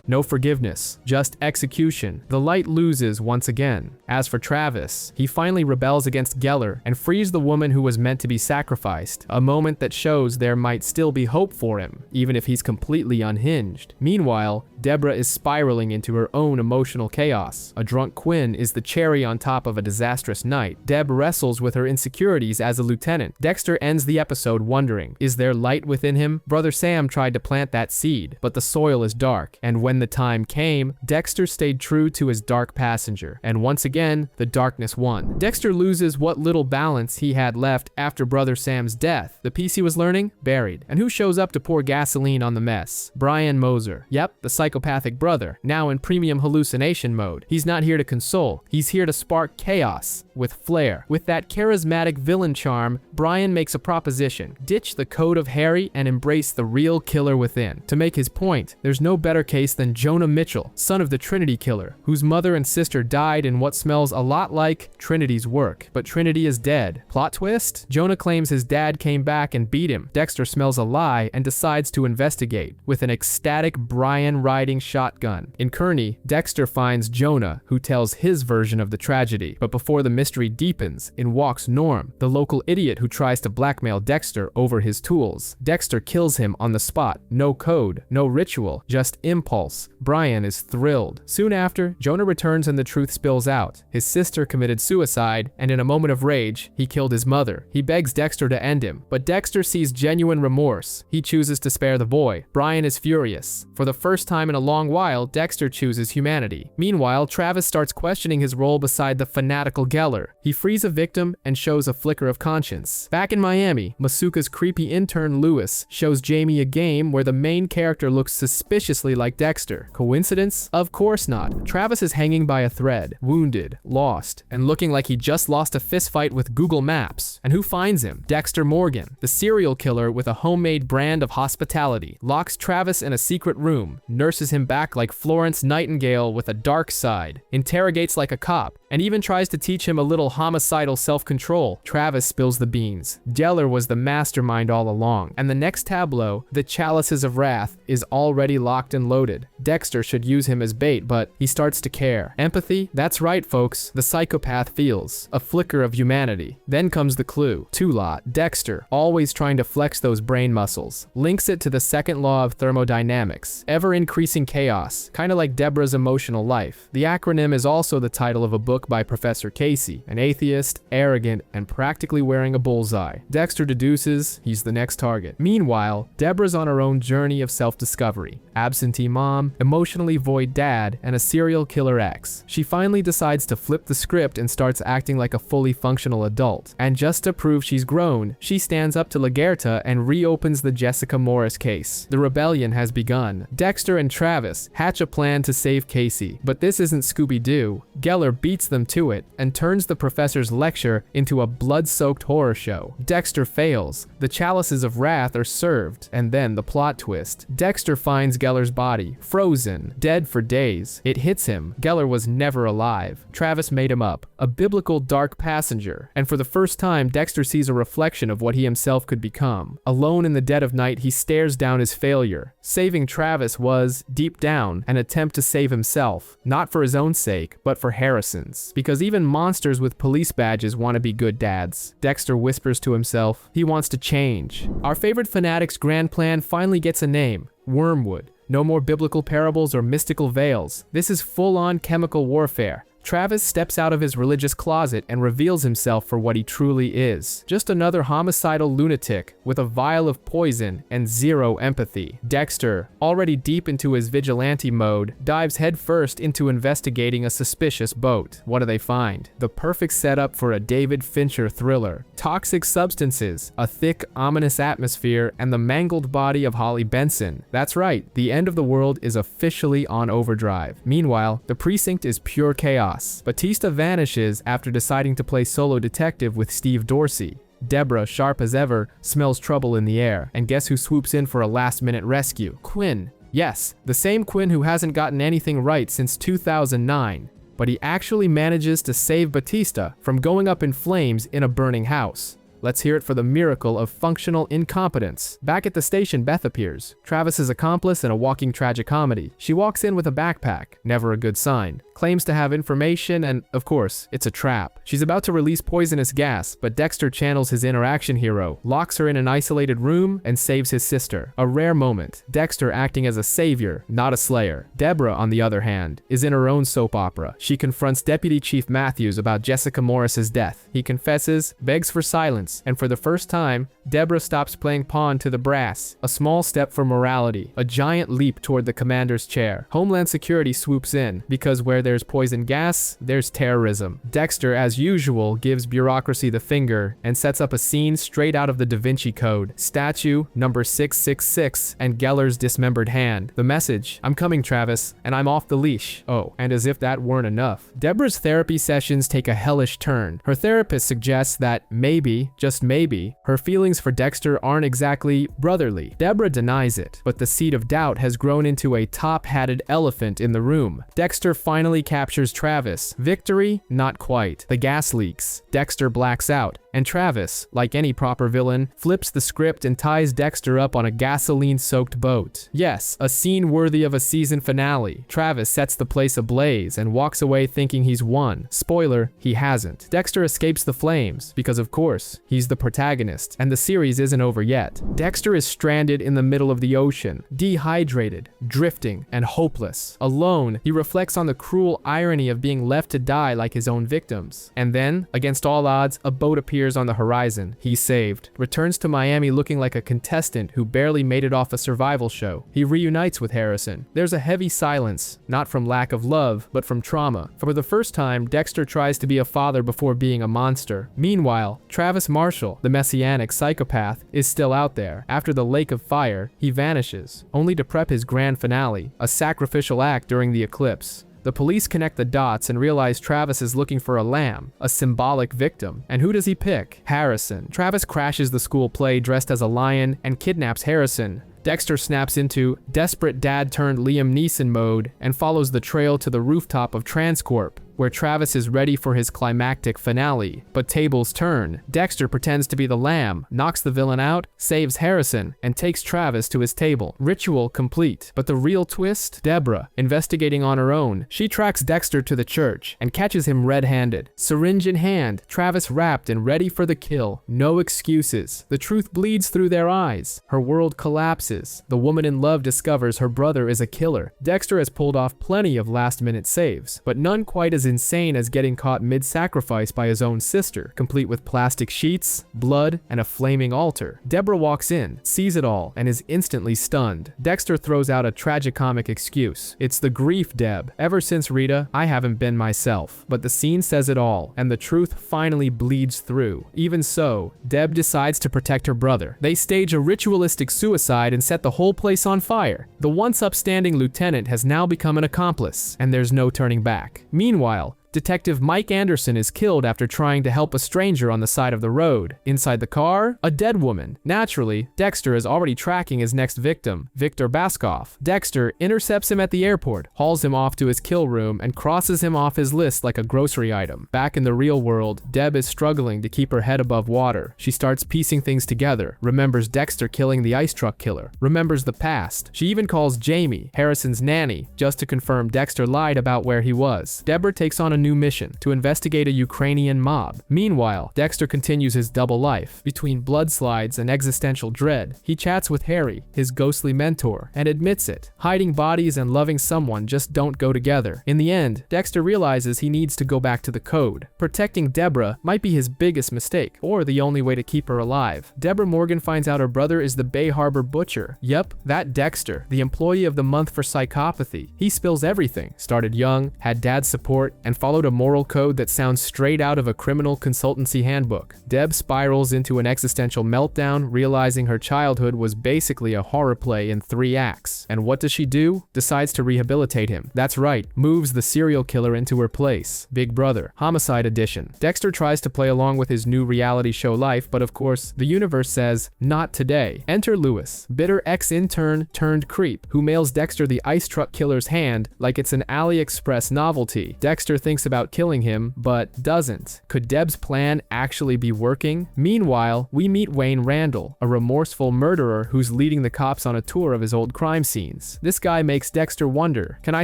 No forgiveness, just execution. The light loses once again. As for Travis, he finally rebels against Geller and frees the woman who was meant to be sacrificed, a moment that shows there might still be hope for him, even if he's completely unhinged. Meanwhile, Debra is spiraling into her own emotional chaos. A drunk Quinn is the cherry on top of a disastrous night. Deb wrestles with her insecurities as a lieutenant. Dexter ends the episode wondering, is there light within him? Brother Sam tried to plant that seed, but the soil is dark, and when the time came, Dexter stayed true to his dark passenger, and once again, the darkness won. Dexter loses what little balance he had left after Brother Sam's death. The piece he was learning? Buried. And who shows up to pour gasoline on the mess? Brian Moser. Yep, the psychopathic brother, now in premium hallucination mode. He's not here to console, he's here to spark chaos with flair. With that charismatic villain charm, Brian makes a proposition: ditch the code of Harry and embrace the real killer within. To make his point, there's no better case than Jonah Mitchell, son of the Trinity killer, whose mother and sister died in what smells a lot like Trinity's work. But Trinity is dead. Plot twist? Jonah claims his dad came back and beat him. Dexter smells a lie and decides to investigate, with an ecstatic Brian riding shotgun. In Kearney, Dexter finds Jonah, who tells his version of the tragedy. But before the mystery deepens, in walks Norm, the local idiot who tries to blackmail Dexter over his tools. Dexter kills him on the spot. No code, no ritual, just impulse. Brian is thrilled. Soon after, Jonah returns and the truth spills out. His sister committed suicide, and in a moment of rage, he killed his mother. He begs Dexter to end him, but Dexter sees genuine remorse. He chooses to spare the boy. Brian is furious. For the first time in a long while, Dexter chooses humanity. Meanwhile, Travis starts questioning his role beside the fanatical Geller. He frees a victim and shows a flicker of conscience. Back in Miami, Masuka's creepy intern Lewis shows Jamie a game where the main character looks suspiciously like Dexter. Coincidence? Of course not. Travis is hanging by a thread, wounded, lost, and looking like he just lost a fistfight with Google Maps. And who finds him? Dexter Morgan, the serial killer with a homemade brand of hospitality, locks Travis in a secret room, nurses him back like Florence Nightingale with a dark side, interrogates like a cop, and even tries to teach him a little homicidal self-control. Travis spills the beans. Geller was the mastermind all along, and the next tableau, the Chalices of Wrath, is already locked and loaded. Dexter should use him as bait, but he starts to care. Empathy? That's right, folks. The psychopath feels a flicker of humanity. Then comes the clue. Two-Lot. Dexter, always trying to flex those brain muscles, links it to the second law of thermodynamics, ever-increasing chaos, kind of like Debra's emotional life. The acronym is also the title of a book by Professor Casey, an atheist, arrogant, and practically wearing a bullseye. Dexter deduces he's the next target. Meanwhile, Debra's on her own journey of self-discovery. Absentee mom, emotionally void dad, and a serial killer ex. She finally decides to flip the script and starts acting like a fully functional adult. And just to prove she's grown, she stands up to Lagerta and reopens the Jessica Morris case. The rebellion has begun. Dexter and Travis hatch a plan to save Casey, but this isn't Scooby-Doo. Geller beats them to it and turns the professor's lecture into a blood-soaked horror show. Dexter fails. The chalices of wrath are served, and then the plot twist. Dexter finds Geller's body, frozen, dead for days. It hits him. Geller was never alive. Travis made him up, a biblical dark passenger, and for the first time, Dexter sees a reflection of what he himself could become. Alone in the dead of night, he stares down his failure. Saving Travis was, deep down, an attempt to save himself, not for his own sake, but for Harrison's. Because even monsters with police badges want to be good dads. Dexter whispers to himself, he wants to change. Our favorite fanatic's grand plan finally gets a name: Wormwood. No more biblical parables or mystical veils. This is full-on chemical warfare. Travis steps out of his religious closet and reveals himself for what he truly is. Just another homicidal lunatic with a vial of poison and zero empathy. Dexter, already deep into his vigilante mode, dives headfirst into investigating a suspicious boat. What do they find? The perfect setup for a David Fincher thriller. Toxic substances, a thick, ominous atmosphere, and the mangled body of Holly Benson. That's right, the end of the world is officially on overdrive. Meanwhile, the precinct is pure chaos. Batista vanishes after deciding to play solo detective with Steve Dorsey. Debra, sharp as ever, smells trouble in the air, and guess who swoops in for a last-minute rescue? Quinn. Yes, the same Quinn who hasn't gotten anything right since 2009. But he actually manages to save Batista from going up in flames in a burning house. Let's hear it for the miracle of functional incompetence. Back at the station, Beth appears, Travis's accomplice in a walking tragicomedy. She walks in with a backpack, never a good sign. Claims to have information, and of course, it's a trap. She's about to release poisonous gas, but Dexter channels his interaction hero, locks her in an isolated room, and saves his sister. A rare moment. Dexter acting as a savior, not a slayer. Debra, on the other hand, is in her own soap opera. She confronts Deputy Chief Matthews about Jessica Morris's death. He confesses, begs for silence, and for the first time, Debra stops playing pawn to the brass. A small step for morality, a giant leap toward the commander's chair. Homeland Security swoops in, because where there's poison gas, there's terrorism. Dexter, as usual, gives bureaucracy the finger and sets up a scene straight out of the Da Vinci Code. Statue number 666 and Geller's dismembered hand. The message: I'm coming, Travis, and I'm off the leash. Oh, and as if that weren't enough, Debra's therapy sessions take a hellish turn. Her therapist suggests that maybe, just maybe, her feelings for Dexter aren't exactly brotherly. Debra denies it, but the seed of doubt has grown into a top-hatted elephant in the room. Dexter finally captures Travis. Victory? Not quite. The gas leaks. Dexter blacks out. And Travis, like any proper villain, flips the script and ties Dexter up on a gasoline-soaked boat. Yes, a scene worthy of a season finale. Travis sets the place ablaze and walks away thinking he's won. Spoiler, he hasn't. Dexter escapes the flames, because of course, he's the protagonist, and the series isn't over yet. Dexter is stranded in the middle of the ocean, dehydrated, drifting, and hopeless. Alone, he reflects on the cruel irony of being left to die like his own victims. And then, against all odds, a boat appears on the horizon. He's saved. Returns to Miami looking like a contestant who barely made it off a survival show. He reunites with Harrison. There's a heavy silence, not from lack of love, but from trauma. For the first time, Dexter tries to be a father before being a monster. Meanwhile, Travis Marshall, the messianic psychopath, is still out there. After the lake of fire, he vanishes, only to prep his grand finale, a sacrificial act during the eclipse. The police connect the dots and realize Travis is looking for a lamb, a symbolic victim. And who does he pick? Harrison. Travis crashes the school play dressed as a lion and kidnaps Harrison. Dexter snaps into desperate dad turned Liam Neeson mode and follows the trail to the rooftop of Transcorp, where Travis is ready for his climactic finale. But tables turn. Dexter pretends to be the lamb, knocks the villain out, saves Harrison, and takes Travis to his table. Ritual complete. But the real twist? Debra, investigating on her own. She tracks Dexter to the church and catches him red-handed. Syringe in hand, Travis wrapped and ready for the kill. No excuses. The truth bleeds through their eyes. Her world collapses. The woman in love discovers her brother is a killer. Dexter has pulled off plenty of last-minute saves, but none quite as insane as getting caught mid-sacrifice by his own sister, complete with plastic sheets, blood, and a flaming altar. Debra walks in, sees it all, and is instantly stunned. Dexter throws out a tragicomic excuse. It's the grief, Deb. Ever since Rita, I haven't been myself. But the scene says it all, and the truth finally bleeds through. Even so, Deb decides to protect her brother. They stage a ritualistic suicide and set the whole place on fire. The once upstanding lieutenant has now become an accomplice, and there's no turning back. Meanwhile, Detective Mike Anderson is killed after trying to help a stranger on the side of the road. Inside the car, a dead woman. Naturally, Dexter is already tracking his next victim, Victor Baskov. Dexter intercepts him at the airport, hauls him off to his kill room, and crosses him off his list like a grocery item. Back in the real world, Deb is struggling to keep her head above water. She starts piecing things together, remembers Dexter killing the ice truck killer, remembers the past. She even calls Jamie, Harrison's nanny, just to confirm Dexter lied about where he was. Debra takes on a new mission, to investigate a Ukrainian mob. Meanwhile, Dexter continues his double life. Between blood slides and existential dread, he chats with Harry, his ghostly mentor, and admits it. Hiding bodies and loving someone just don't go together. In the end, Dexter realizes he needs to go back to the code. Protecting Debra might be his biggest mistake, or the only way to keep her alive. Debra Morgan finds out her brother is the Bay Harbor butcher. Yep, that Dexter, the employee of the month for psychopathy. He spills everything. Started young, had dad's support, and followed a moral code that sounds straight out of a criminal consultancy handbook. Deb spirals into an existential meltdown, realizing her childhood was basically a horror play in 3 acts. And what does she do? Decides to rehabilitate him. That's right, moves the serial killer into her place. Big Brother, Homicide Edition. Dexter tries to play along with his new reality show life, but of course, the universe says, not today. Enter Lewis, bitter ex-intern turned creep, who mails Dexter the ice truck killer's hand like it's an AliExpress novelty. Dexter thinks about killing him, but doesn't. Could Deb's plan actually be working? Meanwhile, we meet Wayne Randall, a remorseful murderer who's leading the cops on a tour of his old crime scenes. This guy makes Dexter wonder, can I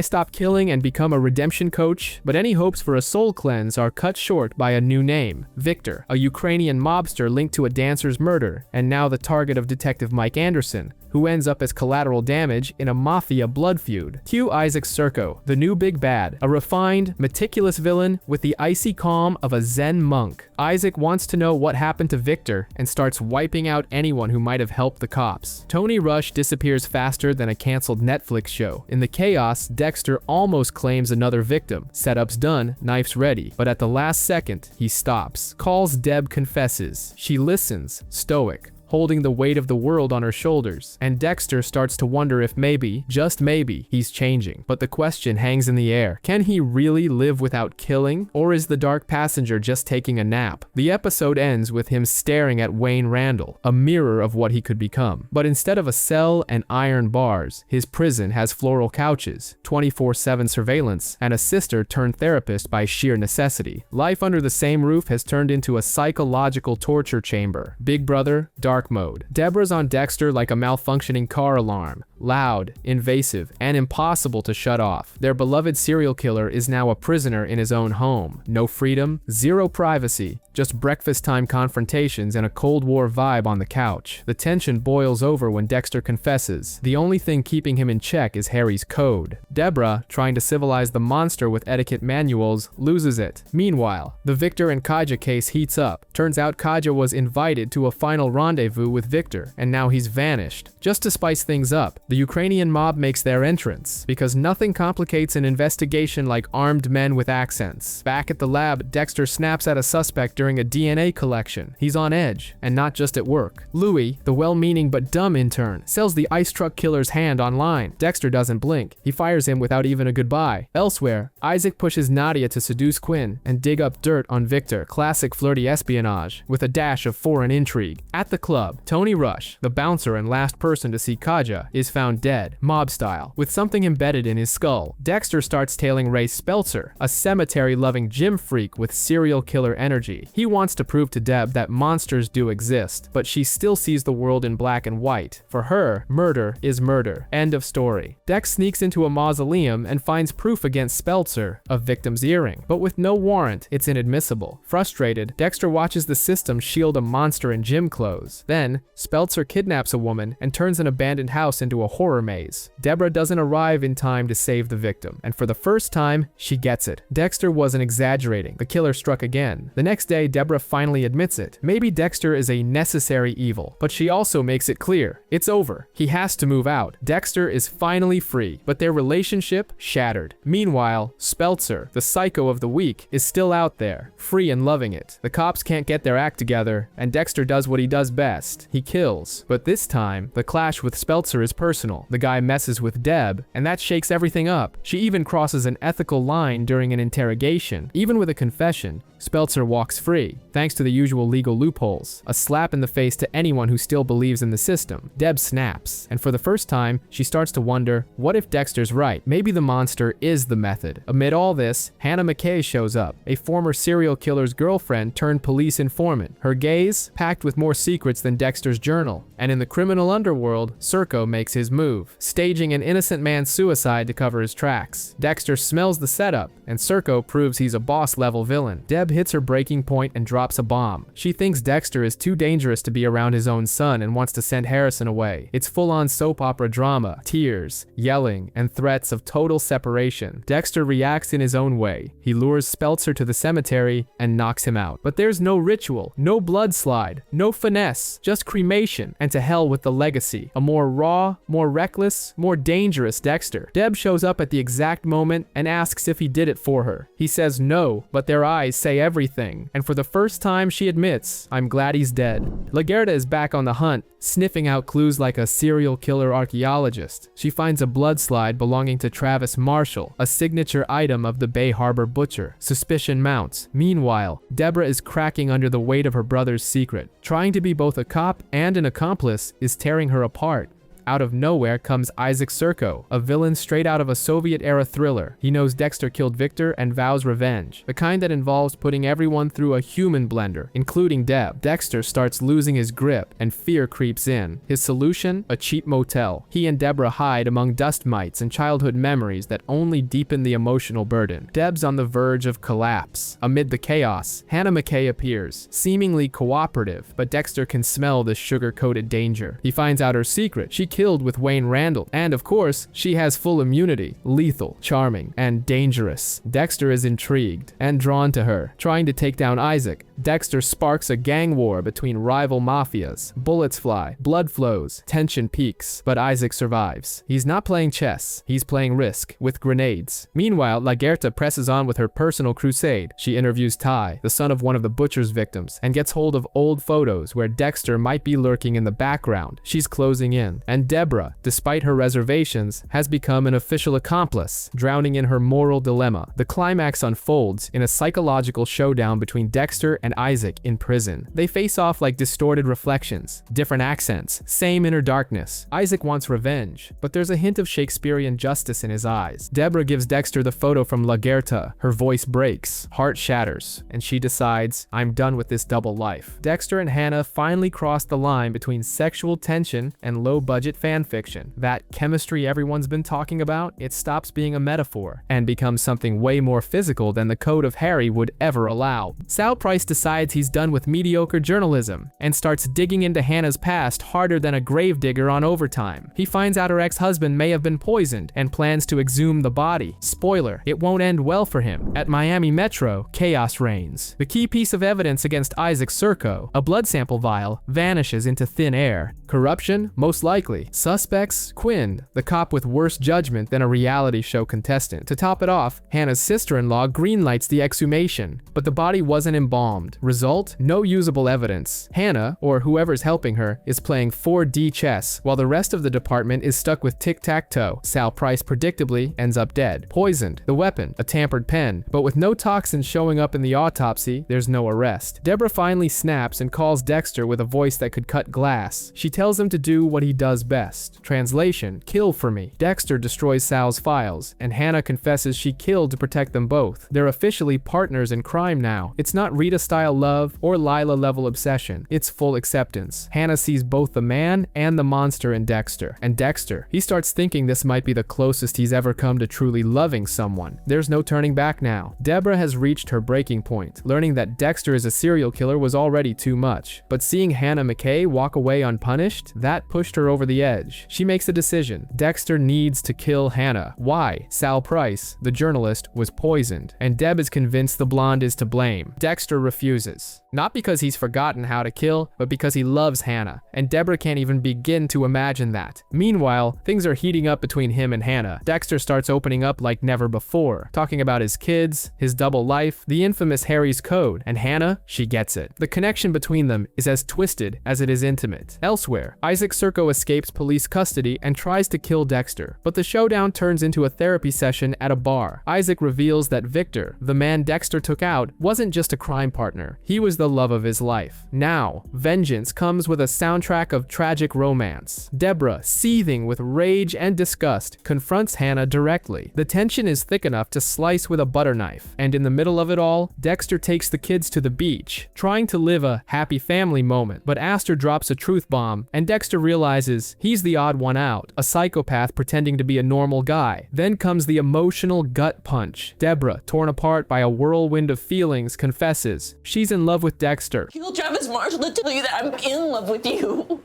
stop killing and become a redemption coach? But any hopes for a soul cleanse are cut short by a new name, Victor, a Ukrainian mobster linked to a dancer's murder, and now the target of Detective Mike Anderson, who ends up as collateral damage in a mafia blood feud. Cue Isaac Serco, the new big bad, a refined, meticulous villain with the icy calm of a Zen monk. Isaac wants to know what happened to Victor and starts wiping out anyone who might have helped the cops. Tony Rush disappears faster than a canceled Netflix show. In the chaos, Dexter almost claims another victim. Setup's done, knife's ready, but at the last second, he stops. Calls Deb, confesses. She listens, stoic, holding the weight of the world on her shoulders, and Dexter starts to wonder if maybe, just maybe, he's changing. But the question hangs in the air. Can he really live without killing? Or is the dark passenger just taking a nap? The episode ends with him staring at Wayne Randall, a mirror of what he could become. But instead of a cell and iron bars, his prison has floral couches, 24/7 surveillance, and a sister turned therapist by sheer necessity. Life under the same roof has turned into a psychological torture chamber. Big Brother, dark mode. Debra's on Dexter like a malfunctioning car alarm. Loud, invasive, and impossible to shut off. Their beloved serial killer is now a prisoner in his own home. No freedom, zero privacy, just breakfast time confrontations and a Cold War vibe on the couch. The tension boils over when Dexter confesses. The only thing keeping him in check is Harry's code. Debra, trying to civilize the monster with etiquette manuals, loses it. Meanwhile, the Victor and Kaja case heats up. Turns out Kaja was invited to a final rendezvous with Victor, and now he's vanished. Just to spice things up, the Ukrainian mob makes their entrance, because nothing complicates an investigation like armed men with accents. Back at the lab, Dexter snaps at a suspect during a DNA collection. He's on edge, and not just at work. Louis, the well-meaning but dumb intern, sells the ice truck killer's hand online. Dexter doesn't blink. He fires him without even a goodbye. Elsewhere, Isaac pushes Nadia to seduce Quinn and dig up dirt on Victor, classic flirty espionage, with a dash of foreign intrigue. At the club, Tony Rush, the bouncer and last person to see Kaja, is found dead, mob style, with something embedded in his skull. Dexter starts tailing Ray Speltzer, a cemetery-loving gym freak with serial killer energy. He wants to prove to Deb that monsters do exist, but she still sees the world in black and white. For her, murder is murder. End of story. Dex sneaks into a mausoleum and finds proof against Speltzer, a victim's earring, but with no warrant, it's inadmissible. Frustrated, Dexter watches the system shield a monster in gym clothes. Then, Speltzer kidnaps a woman and turns an abandoned house into a horror maze. Debra doesn't arrive in time to save the victim, and for the first time, she gets it. Dexter wasn't exaggerating. The killer struck again. The next day, Debra finally admits it. Maybe Dexter is a necessary evil, but she also makes it clear. It's over. He has to move out. Dexter is finally free, but their relationship shattered. Meanwhile, Speltzer, the psycho of the week, is still out there, free and loving it. The cops can't get their act together, and Dexter does what he does best. He kills. But this time, the clash with Speltzer is personal. personal. The guy messes with Deb, and that shakes everything up. She even crosses an ethical line during an interrogation. Even with a confession, Speltzer walks free, thanks to the usual legal loopholes. A slap in the face to anyone who still believes in the system. Deb snaps, and for the first time, she starts to wonder, what if Dexter's right? Maybe the monster is the method. Amid all this, Hannah McKay shows up, a former serial killer's girlfriend turned police informant. Her gaze, packed with more secrets than Dexter's journal. And in the criminal underworld, Serco makes his move, staging an innocent man's suicide to cover his tracks. Dexter smells the setup, and Serco proves he's a boss-level villain. Deb hits her breaking point and drops a bomb. She thinks Dexter is too dangerous to be around his own son and wants to send Harrison away. It's full-on soap opera drama, tears, yelling, and threats of total separation. Dexter reacts in his own way. He lures Speltzer to the cemetery and knocks him out. But there's no ritual, no blood slide, no finesse, just cremation, and to hell with the legacy. A more raw, more reckless, more dangerous Dexter. Deb shows up at the exact moment and asks if he did it for her. He says no, but their eyes say everything. And for the first time, she admits, I'm glad he's dead. Lagerta is back on the hunt, sniffing out clues like a serial killer archaeologist. She finds a blood slide belonging to Travis Marshall, a signature item of the Bay Harbor butcher. Suspicion mounts. Meanwhile, Debra is cracking under the weight of her brother's secret. Trying to be both a cop and an accomplice is tearing her apart. Out of nowhere comes Isaac Serco, a villain straight out of a Soviet-era thriller. He knows Dexter killed Victor and vows revenge, the kind that involves putting everyone through a human blender, including Deb. Dexter starts losing his grip, and fear creeps in. His solution? A cheap motel. He and Debra hide among dust mites and childhood memories that only deepen the emotional burden. Deb's on the verge of collapse. Amid the chaos, Hannah McKay appears, seemingly cooperative, but Dexter can smell the sugar-coated danger. He finds out her secret. She killed with Wayne Randall, and of course, she has full immunity, lethal, charming, and dangerous. Dexter is intrigued and drawn to her, trying to take down Isaac. Dexter sparks a gang war between rival mafias. Bullets fly, blood flows, tension peaks, but Isaac survives. He's not playing chess, he's playing Risk, with grenades. Meanwhile, Lagerta presses on with her personal crusade. She interviews Ty, the son of one of the butcher's victims, and gets hold of old photos where Dexter might be lurking in the background. She's closing in, and Debra, despite her reservations, has become an official accomplice, drowning in her moral dilemma. The climax unfolds in a psychological showdown between Dexter and Isaac in prison. They face off like distorted reflections, different accents, same inner darkness. Isaac wants revenge, but there's a hint of Shakespearean justice in his eyes. Debra gives Dexter the photo from Lagerta. Her voice breaks, heart shatters, and she decides, I'm done with this double life. Dexter and Hannah finally cross the line between sexual tension and low-budget fan fiction. That chemistry everyone's been talking about, it stops being a metaphor and becomes something way more physical than the code of Harry would ever allow. Sal Price decides he's done with mediocre journalism and starts digging into Hannah's past harder than a gravedigger on overtime. He finds out her ex-husband may have been poisoned and plans to exhume the body. Spoiler, it won't end well for him. At Miami Metro, chaos reigns. The key piece of evidence against Isaac Serco, a blood sample vial, vanishes into thin air. Corruption? Most likely. Suspects? Quinn, the cop with worse judgment than a reality show contestant. To top it off, Hannah's sister-in-law greenlights the exhumation, but the body wasn't embalmed. Result? No usable evidence. Hannah, or whoever's helping her, is playing 4D chess, while the rest of the department is stuck with tic-tac-toe. Sal Price predictably ends up dead. Poisoned. The weapon, a tampered pen, but with no toxins showing up in the autopsy, there's no arrest. Debra finally snaps and calls Dexter with a voice that could cut glass. She tells him to do what he does best. Translation, kill for me. Dexter destroys Sal's files, and Hannah confesses she killed to protect them both. They're officially partners in crime now. It's not Rita-style love or Lila-level obsession. It's full acceptance. Hannah sees both the man and the monster in Dexter. And Dexter, he starts thinking this might be the closest he's ever come to truly loving someone. There's no turning back now. Debra has reached her breaking point. Learning that Dexter is a serial killer was already too much. But seeing Hannah McKay walk away unpunished, that pushed her over the edge. She makes a decision. Dexter needs to kill Hannah. Why? Sal Price, the journalist, was poisoned, and Deb is convinced the blonde is to blame. Dexter refuses refuses. Not because he's forgotten how to kill, but because he loves Hannah, and Debra can't even begin to imagine that. Meanwhile, things are heating up between him and Hannah. Dexter starts opening up like never before, talking about his kids, his double life, the infamous Harry's code, and Hannah, she gets it. The connection between them is as twisted as it is intimate. Elsewhere, Isaac Serco escapes police custody and tries to kill Dexter, but the showdown turns into a therapy session at a bar. Isaac reveals that Victor, the man Dexter took out, wasn't just a crime partner, he was the love of his life. Now, vengeance comes with a soundtrack of tragic romance. Debra, seething with rage and disgust, confronts Hannah directly. The tension is thick enough to slice with a butter knife, and in the middle of it all, Dexter takes the kids to the beach, trying to live a happy family moment, but Astor drops a truth bomb, and Dexter realizes he's the odd one out, a psychopath pretending to be a normal guy. Then comes the emotional gut punch. Debra, torn apart by a whirlwind of feelings, confesses she's in love with Dexter. Kill Travis Marshall to tell you that I'm in love with you.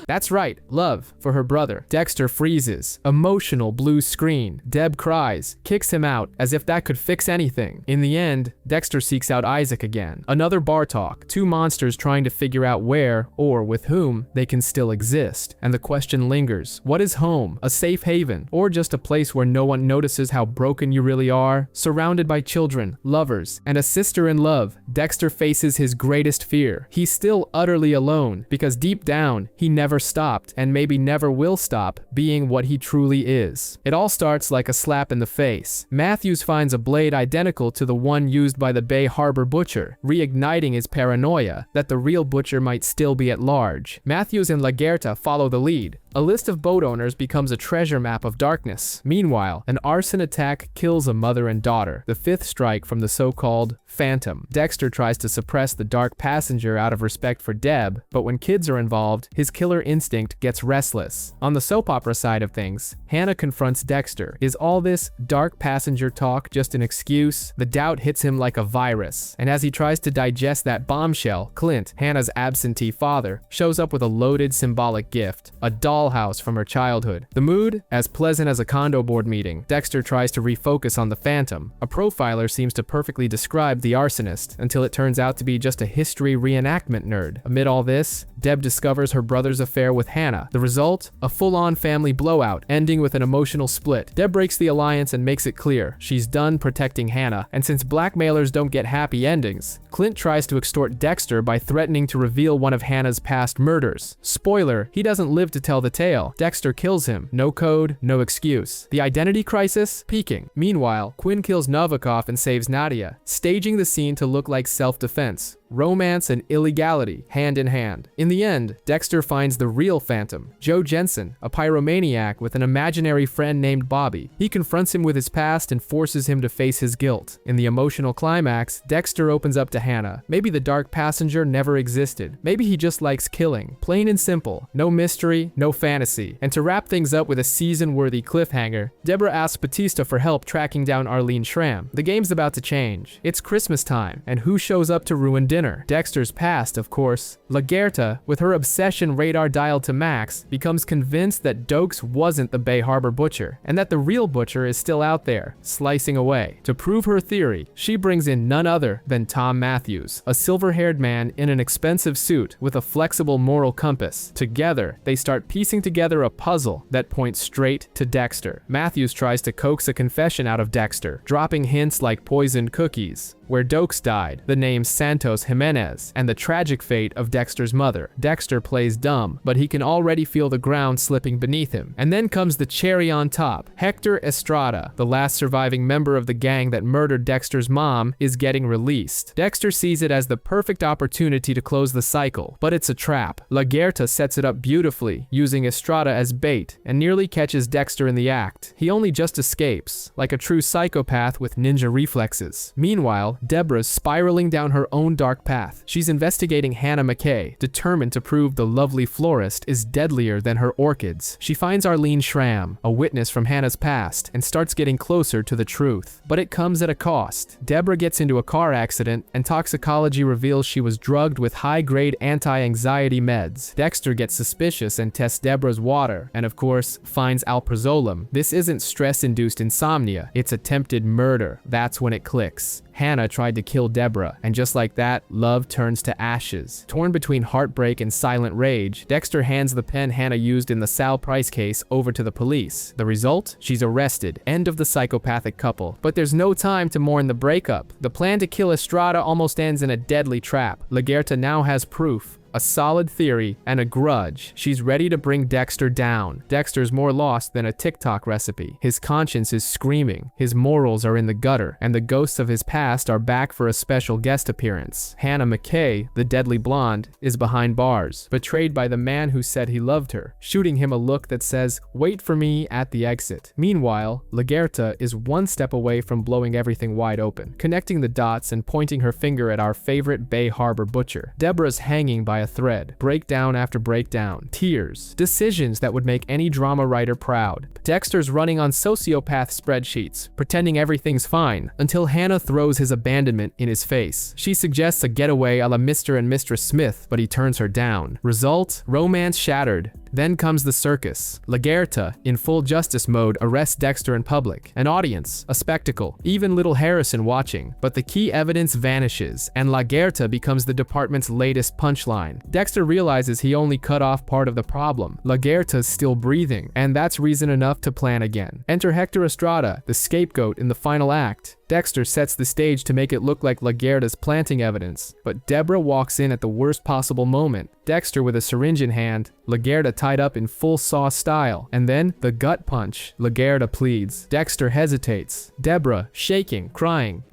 That's right, love for her brother. Dexter freezes. Emotional blue screen. Deb cries, kicks him out as if that could fix anything. In the end, Dexter seeks out Isaac again. Another bar talk, two monsters trying to figure out where, or with whom, they can still exist. And the question lingers, what is home? A safe haven? Or just a place where no one notices how broken you really are? Surrounded by children, lovers, and a sister in love, Dexter faces his greatest fear. He's still utterly alone, because deep down, he never stopped, and maybe never will stop, being what he truly is. It all starts like a slap in the face. Matthews finds a blade identical to the one used by the Bay Harbor butcher, reigniting his paranoia that the real butcher might still be at large. Matthews and Lagerta follow the lead. A list of boat owners becomes a treasure map of darkness. Meanwhile, an arson attack kills a mother and daughter, the fifth strike from the so-called Phantom. Dexter tries to suppress the dark passenger out of respect for Deb, but when kids are involved, his killer instinct gets restless. On the soap opera side of things, Hannah confronts Dexter. Is all this dark passenger talk just an excuse? The doubt hits him like a virus, and as he tries to digest that bombshell, Clint, Hannah's absentee father, shows up with a loaded symbolic gift, a dollhouse from her childhood. The mood, as pleasant as a condo board meeting. Dexter tries to refocus on the Phantom. A profiler seems to perfectly describe the arsonist, until it turns out to be just a history reenactment nerd. Amid all this, Deb discovers her brother's affair with Hannah. The result? A full-on family blowout, ending with an emotional split. Deb breaks the alliance and makes it clear she's done protecting Hannah, and since blackmailers don't get happy endings, Clint tries to extort Dexter by threatening to reveal one of Hannah's past murders. Spoiler, he doesn't live to tell the tale. Dexter kills him. No code, no excuse. The identity crisis? Peaking. Meanwhile, Quinn kills Novikov and saves Nadia, staging the scene to look like self-defense. Romance and illegality, hand in hand. In the end, Dexter finds the real Phantom, Joe Jensen, a pyromaniac with an imaginary friend named Bobby. He confronts him with his past and forces him to face his guilt. In the emotional climax, Dexter opens up to Hannah. Maybe the dark passenger never existed. Maybe he just likes killing. Plain and simple. No mystery, no fantasy. And to wrap things up with a season-worthy cliffhanger, Debra asks Batista for help tracking down Arlene Schramm. The game's about to change. It's Christmas time, and who shows up to ruin dinner? Dexter's past, of course. Lagerta, with her obsession radar dialed to max, becomes convinced that Dokes wasn't the Bay Harbor butcher, and that the real butcher is still out there, slicing away. To prove her theory, she brings in none other than Tom Matthews, a silver-haired man in an expensive suit with a flexible moral compass. Together, they start piecing together a puzzle that points straight to Dexter. Matthews tries to coax a confession out of Dexter, dropping hints like poisoned cookies, where Dokes died, the name Santos Jimenez, and the tragic fate of Dexter's mother. Dexter plays dumb, but he can already feel the ground slipping beneath him. And then comes the cherry on top. Hector Estrada, the last surviving member of the gang that murdered Dexter's mom, is getting released. Dexter sees it as the perfect opportunity to close the cycle, but it's a trap. Lagerta sets it up beautifully, using Estrada as bait, and nearly catches Dexter in the act. He only just escapes, like a true psychopath with ninja reflexes. Meanwhile, Debra's spiraling down her own dark path. She's investigating Hannah McKay, determined to prove the lovely florist is deadlier than her orchids. She finds Arlene Schramm, a witness from Hannah's past, and starts getting closer to the truth. But it comes at a cost. Debra gets into a car accident, and toxicology reveals she was drugged with high-grade anti-anxiety meds. Dexter gets suspicious and tests Debra's water, and of course, finds alprazolam. This isn't stress-induced insomnia, it's attempted murder. That's when it clicks. Hannah tried to kill Debra, and just like that, love turns to ashes. Torn between heartbreak and silent rage, Dexter hands the pen Hannah used in the Sal Price case over to the police. The result? She's arrested. End of the psychopathic couple. But there's no time to mourn the breakup. The plan to kill Estrada almost ends in a deadly trap. Lagerta now has proof, a solid theory, and a grudge. She's ready to bring Dexter down. Dexter's more lost than a TikTok recipe. His conscience is screaming, his morals are in the gutter, and the ghosts of his past are back for a special guest appearance. Hannah McKay, the deadly blonde, is behind bars, betrayed by the man who said he loved her, shooting him a look that says, "Wait for me at the exit." Meanwhile, Lagerta is one step away from blowing everything wide open, connecting the dots and pointing her finger at our favorite Bay Harbor butcher. Debra's hanging by a thread, breakdown after breakdown, tears, decisions that would make any drama writer proud. Dexter's running on sociopath spreadsheets, pretending everything's fine, until Hannah throws his abandonment in his face. She suggests a getaway a la Mr. and Mistress Smith, but he turns her down. Result? Romance shattered. Then comes the circus. Lagerta, in full justice mode, arrests Dexter in public. An audience, a spectacle, even little Harrison watching. But the key evidence vanishes, and Lagerta becomes the department's latest punchline. Dexter realizes he only cut off part of the problem. Lagerta's still breathing, and that's reason enough to plan again. Enter Hector Estrada, the scapegoat in the final act. Dexter sets the stage to make it look like Lagerta's planting evidence, but Debra walks in at the worst possible moment. Dexter with a syringe in hand, Lagerta tied up in full Saw style, and then the gut punch. Lagerta pleads. Dexter hesitates. Debra, shaking, crying,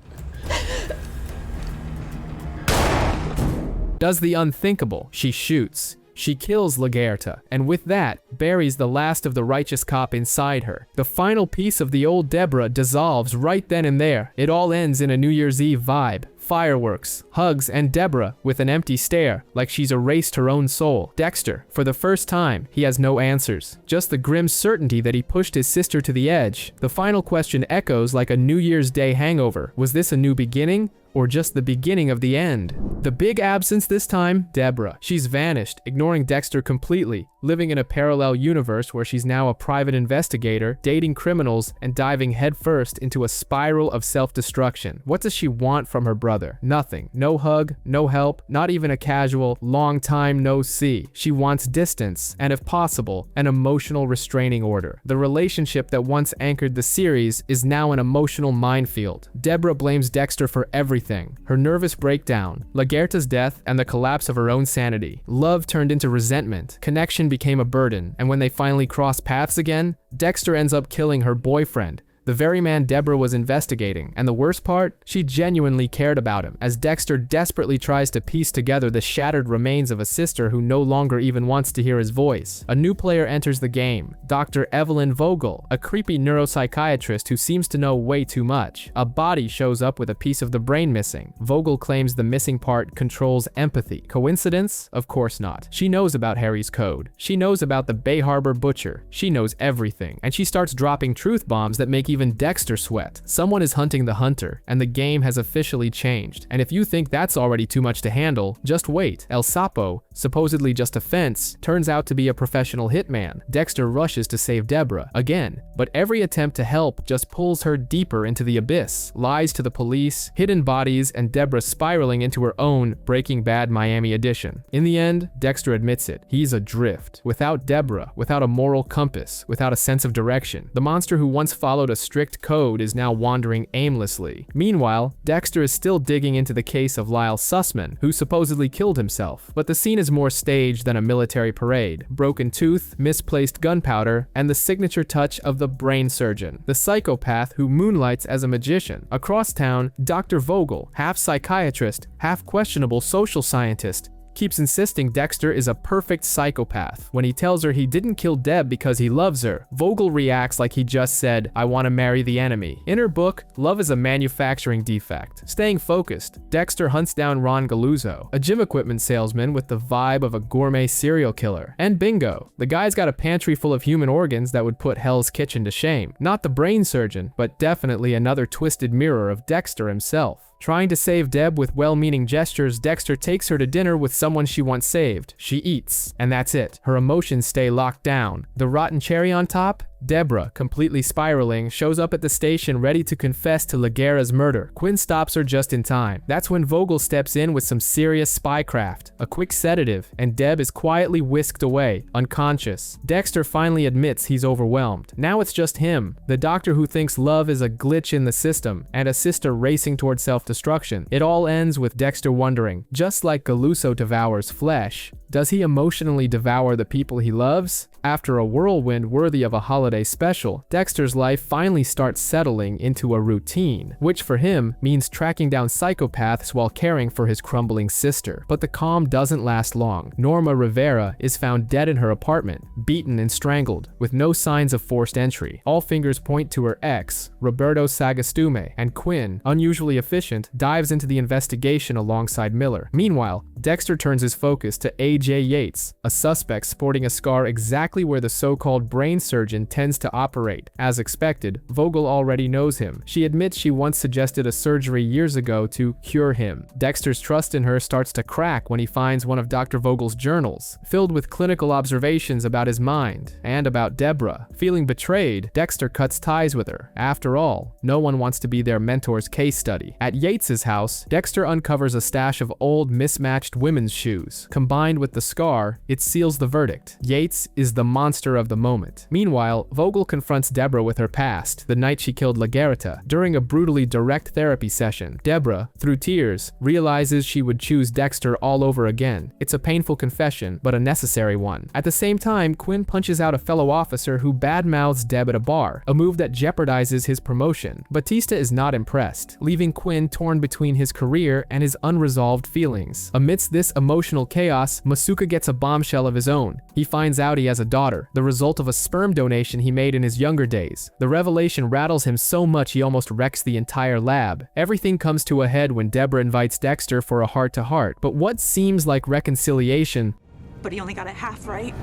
does the unthinkable. She shoots. She kills Lagerta, and with that, buries the last of the righteous cop inside her. The final piece of the old Debra dissolves right then and there. It all ends in a New Year's Eve vibe. Fireworks, hugs, and Debra with an empty stare, like she's erased her own soul. Dexter, for the first time, he has no answers. Just the grim certainty that he pushed his sister to the edge. The final question echoes like a New Year's Day hangover. Was this a new beginning? Or just the beginning of the end? The big absence this time, Debra. She's vanished, ignoring Dexter completely, living in a parallel universe where she's now a private investigator, dating criminals, and diving headfirst into a spiral of self-destruction. What does she want from her brother? Nothing. No hug, no help, not even a casual, long time no see. She wants distance, and if possible, an emotional restraining order. The relationship that once anchored the series is now an emotional minefield. Debra blames Dexter for everything. Her nervous breakdown, Lagerta's death, and the collapse of her own sanity. Love turned into resentment. Connection became a burden. And when they finally cross paths again, Dexter ends up killing her boyfriend, the very man Debra was investigating. And the worst part? She genuinely cared about him, as Dexter desperately tries to piece together the shattered remains of a sister who no longer even wants to hear his voice. A new player enters the game, Dr. Evelyn Vogel, a creepy neuropsychiatrist who seems to know way too much. A body shows up with a piece of the brain missing. Vogel claims the missing part controls empathy. Coincidence? Of course not. She knows about Harry's code. She knows about the Bay Harbor butcher. She knows everything, and she starts dropping truth bombs that make even Dexter sweat. Someone is hunting the hunter, and the game has officially changed. And if you think that's already too much to handle, just wait. El Sapo, supposedly just a fence, turns out to be a professional hitman. Dexter rushes to save Debra, again, but every attempt to help just pulls her deeper into the abyss. Lies to the police, hidden bodies, and Debra spiraling into her own Breaking Bad Miami edition. In the end, Dexter admits it. He's adrift. Without Debra, without a moral compass, without a sense of direction. The monster who once followed a strict code is now wandering aimlessly. Meanwhile, Dexter is still digging into the case of Lyle Sussman, who supposedly killed himself. But the scene is more staged than a military parade. Broken tooth, misplaced gunpowder, and the signature touch of the brain surgeon, the psychopath who moonlights as a magician. Across town, Dr. Vogel, half psychiatrist, half questionable social scientist, keeps insisting Dexter is a perfect psychopath. When he tells her he didn't kill Deb because he loves her, Vogel reacts like he just said, "I want to marry the enemy." In her book, love is a manufacturing defect. Staying focused, Dexter hunts down Ron Galuzzo, a gym equipment salesman with the vibe of a gourmet serial killer. And bingo, the guy's got a pantry full of human organs that would put Hell's Kitchen to shame. Not the brain surgeon, but definitely another twisted mirror of Dexter himself. Trying to save Deb with well-meaning gestures, Dexter takes her to dinner with someone she once saved. She eats, and that's it. Her emotions stay locked down. The rotten cherry on top? Debra, completely spiraling, shows up at the station ready to confess to Ligera's murder. Quinn stops her just in time. That's when Vogel steps in with some serious spycraft, a quick sedative, and Deb is quietly whisked away, unconscious. Dexter finally admits he's overwhelmed. Now it's just him, the doctor who thinks love is a glitch in the system, and a sister racing towards self-destruction. It all ends with Dexter wondering, just like Galuso devours flesh, does he emotionally devour the people he loves? After a whirlwind worthy of a holiday special, Dexter's life finally starts settling into a routine, which for him means tracking down psychopaths while caring for his crumbling sister. But the calm doesn't last long. Norma Rivera is found dead in her apartment, beaten and strangled, with no signs of forced entry. All fingers point to her ex, Roberto Sagastume, and Quinn, unusually efficient, dives into the investigation alongside Miller. Meanwhile, Dexter turns his focus to A.J. Yates, a suspect sporting a scar exactly where the so-called brain surgeon tends to operate. As expected, Vogel already knows him. She admits she once suggested a surgery years ago to cure him. Dexter's trust in her starts to crack when he finds one of Dr. Vogel's journals, filled with clinical observations about his mind and about Debra. Feeling betrayed, Dexter cuts ties with her. After all, no one wants to be their mentor's case study. At Yates's house, Dexter uncovers a stash of old mismatched women's shoes. Combined with the scar, it seals the verdict. Yates is the monster of the moment. Meanwhile, Vogel confronts Debra with her past, the night she killed Lagerta. During a brutally direct therapy session, Debra, through tears, realizes she would choose Dexter all over again. It's a painful confession, but a necessary one. At the same time, Quinn punches out a fellow officer who badmouths Deb at a bar, a move that jeopardizes his promotion. Batista is not impressed, leaving Quinn torn between his career and his unresolved feelings. Amidst this emotional chaos, Masuka gets a bombshell of his own. He finds out he has a daughter, the result of a sperm donation he made in his younger days. The revelation rattles him so much he almost wrecks the entire lab. Everything comes to a head when Debra invites Dexter for a heart-to-heart, but what seems like reconciliation But he only got it half right.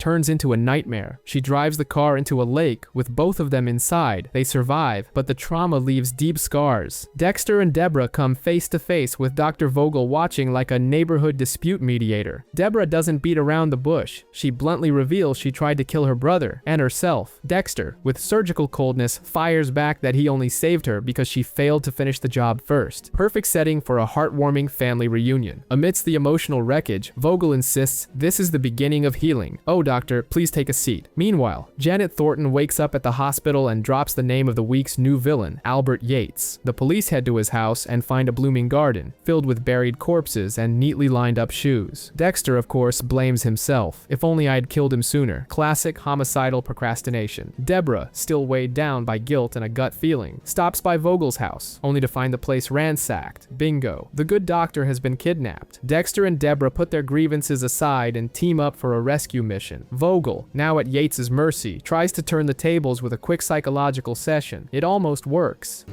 turns into a nightmare. She drives the car into a lake with both of them inside. They survive, but the trauma leaves deep scars. Dexter and Debra come face to face with Dr. Vogel watching like a neighborhood dispute mediator. Debra doesn't beat around the bush. She bluntly reveals she tried to kill her brother and herself. Dexter, with surgical coldness, fires back that he only saved her because she failed to finish the job first. Perfect setting for a heartwarming family reunion. Amidst the emotional wreckage, Vogel insists this is the beginning of healing. "Oh, doctor, please take a seat." Meanwhile, Janet Thornton wakes up at the hospital and drops the name of the week's new villain, Albert Yates. The police head to his house and find a blooming garden, filled with buried corpses and neatly lined up shoes. Dexter, of course, blames himself. "If only I had killed him sooner." Classic homicidal procrastination. Debra, still weighed down by guilt and a gut feeling, stops by Vogel's house, only to find the place ransacked. Bingo. The good doctor has been kidnapped. Dexter and Debra put their grievances aside and team up for a rescue mission. Vogel, now at Yates's mercy, tries to turn the tables with a quick psychological session. It almost works.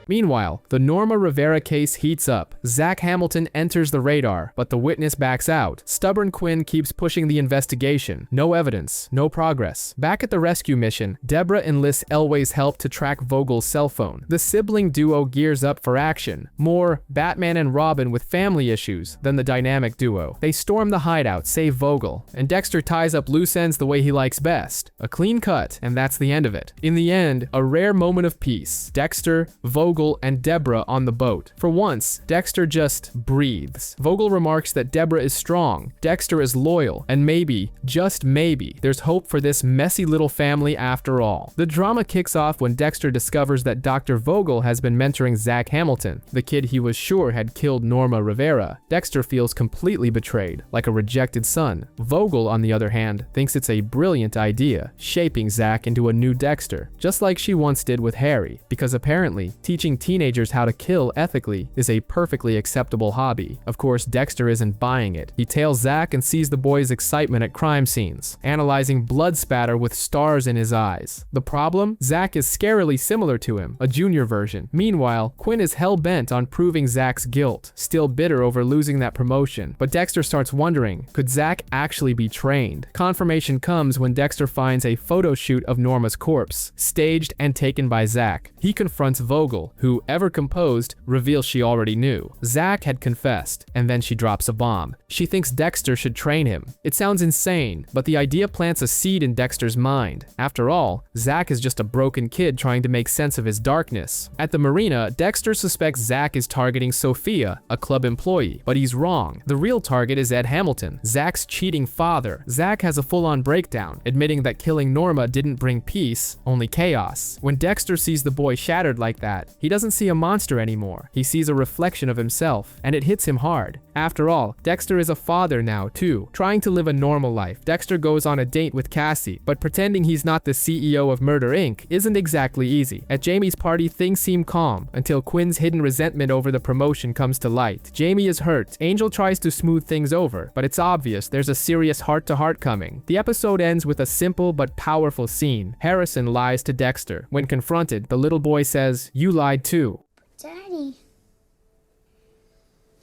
Meanwhile, the Norma Rivera case heats up. Zach Hamilton enters the radar, but the witness backs out. Stubborn Quinn keeps pushing the investigation. No evidence, no progress. Back at the rescue mission, Debra enlists Elway's help to track Vogel's cell phone. The sibling duo gears up for action. More Batman and Robin with family issues than the dynamic duo. They storm the hideout, save Vogel, and Dexter ties up loose ends the way he likes best. A clean cut, and that's the end of it. In the end, a rare moment of peace. Dexter, Vogel, and Debra on the boat. For once, Dexter just breathes. Vogel remarks that Debra is strong, Dexter is loyal, and maybe, just maybe, there's hope for this messy little family after all. The drama kicks off when Dexter discovers that Dr. Vogel has been mentoring Zach Hamilton, the kid he was sure had killed Norma Rivera. Dexter feels completely betrayed, like a rejected son. Vogel, on the other hand, thinks it's a brilliant idea, shaping Zach into a new Dexter, just like she once did with Harry, because apparently, teaching teenagers how to kill ethically is a perfectly acceptable hobby. Of course, Dexter isn't buying it. He tails Zach and sees the boy's excitement at crime scenes, analyzing blood spatter with stars in his eyes. The problem? Zach is scarily similar to him, a junior version. Meanwhile, Quinn is hell-bent on proving Zach's guilt, still bitter over losing that promotion. But Dexter starts wondering, could Zach actually be trained? Confirmation comes when Dexter finds a photo shoot of Norma's corpse, staged and taken by Zach. He confronts Vogel, who, ever composed, reveals she already knew. Zach had confessed, and then she drops a bomb. She thinks Dexter should train him. It sounds insane, but the idea plants a seed in Dexter's mind. After all, Zach is just a broken kid trying to make sense of his darkness. At the marina, Dexter suspects Zach is targeting Sophia, a club employee, but he's wrong. The real target is Ed Hamilton, Zach's cheating father. Zach has a full-on breakdown, admitting that killing Norma didn't bring peace, only chaos. When Dexter sees the boy shattered like that, he doesn't see a monster anymore. He sees a reflection of himself, and it hits him hard. After all, Dexter is a father now, too. Trying to live a normal life, Dexter goes on a date with Cassie, but pretending he's not the CEO of Murder Inc. isn't exactly easy. At Jamie's party, things seem calm, until Quinn's hidden resentment over the promotion comes to light. Jamie is hurt. Angel tries to smooth things over, but it's obvious there's a serious heart-to-heart coming. The episode ends with a simple but powerful scene. Harrison lies to Dexter. When confronted, the little boy says, "You lied too." Daddy,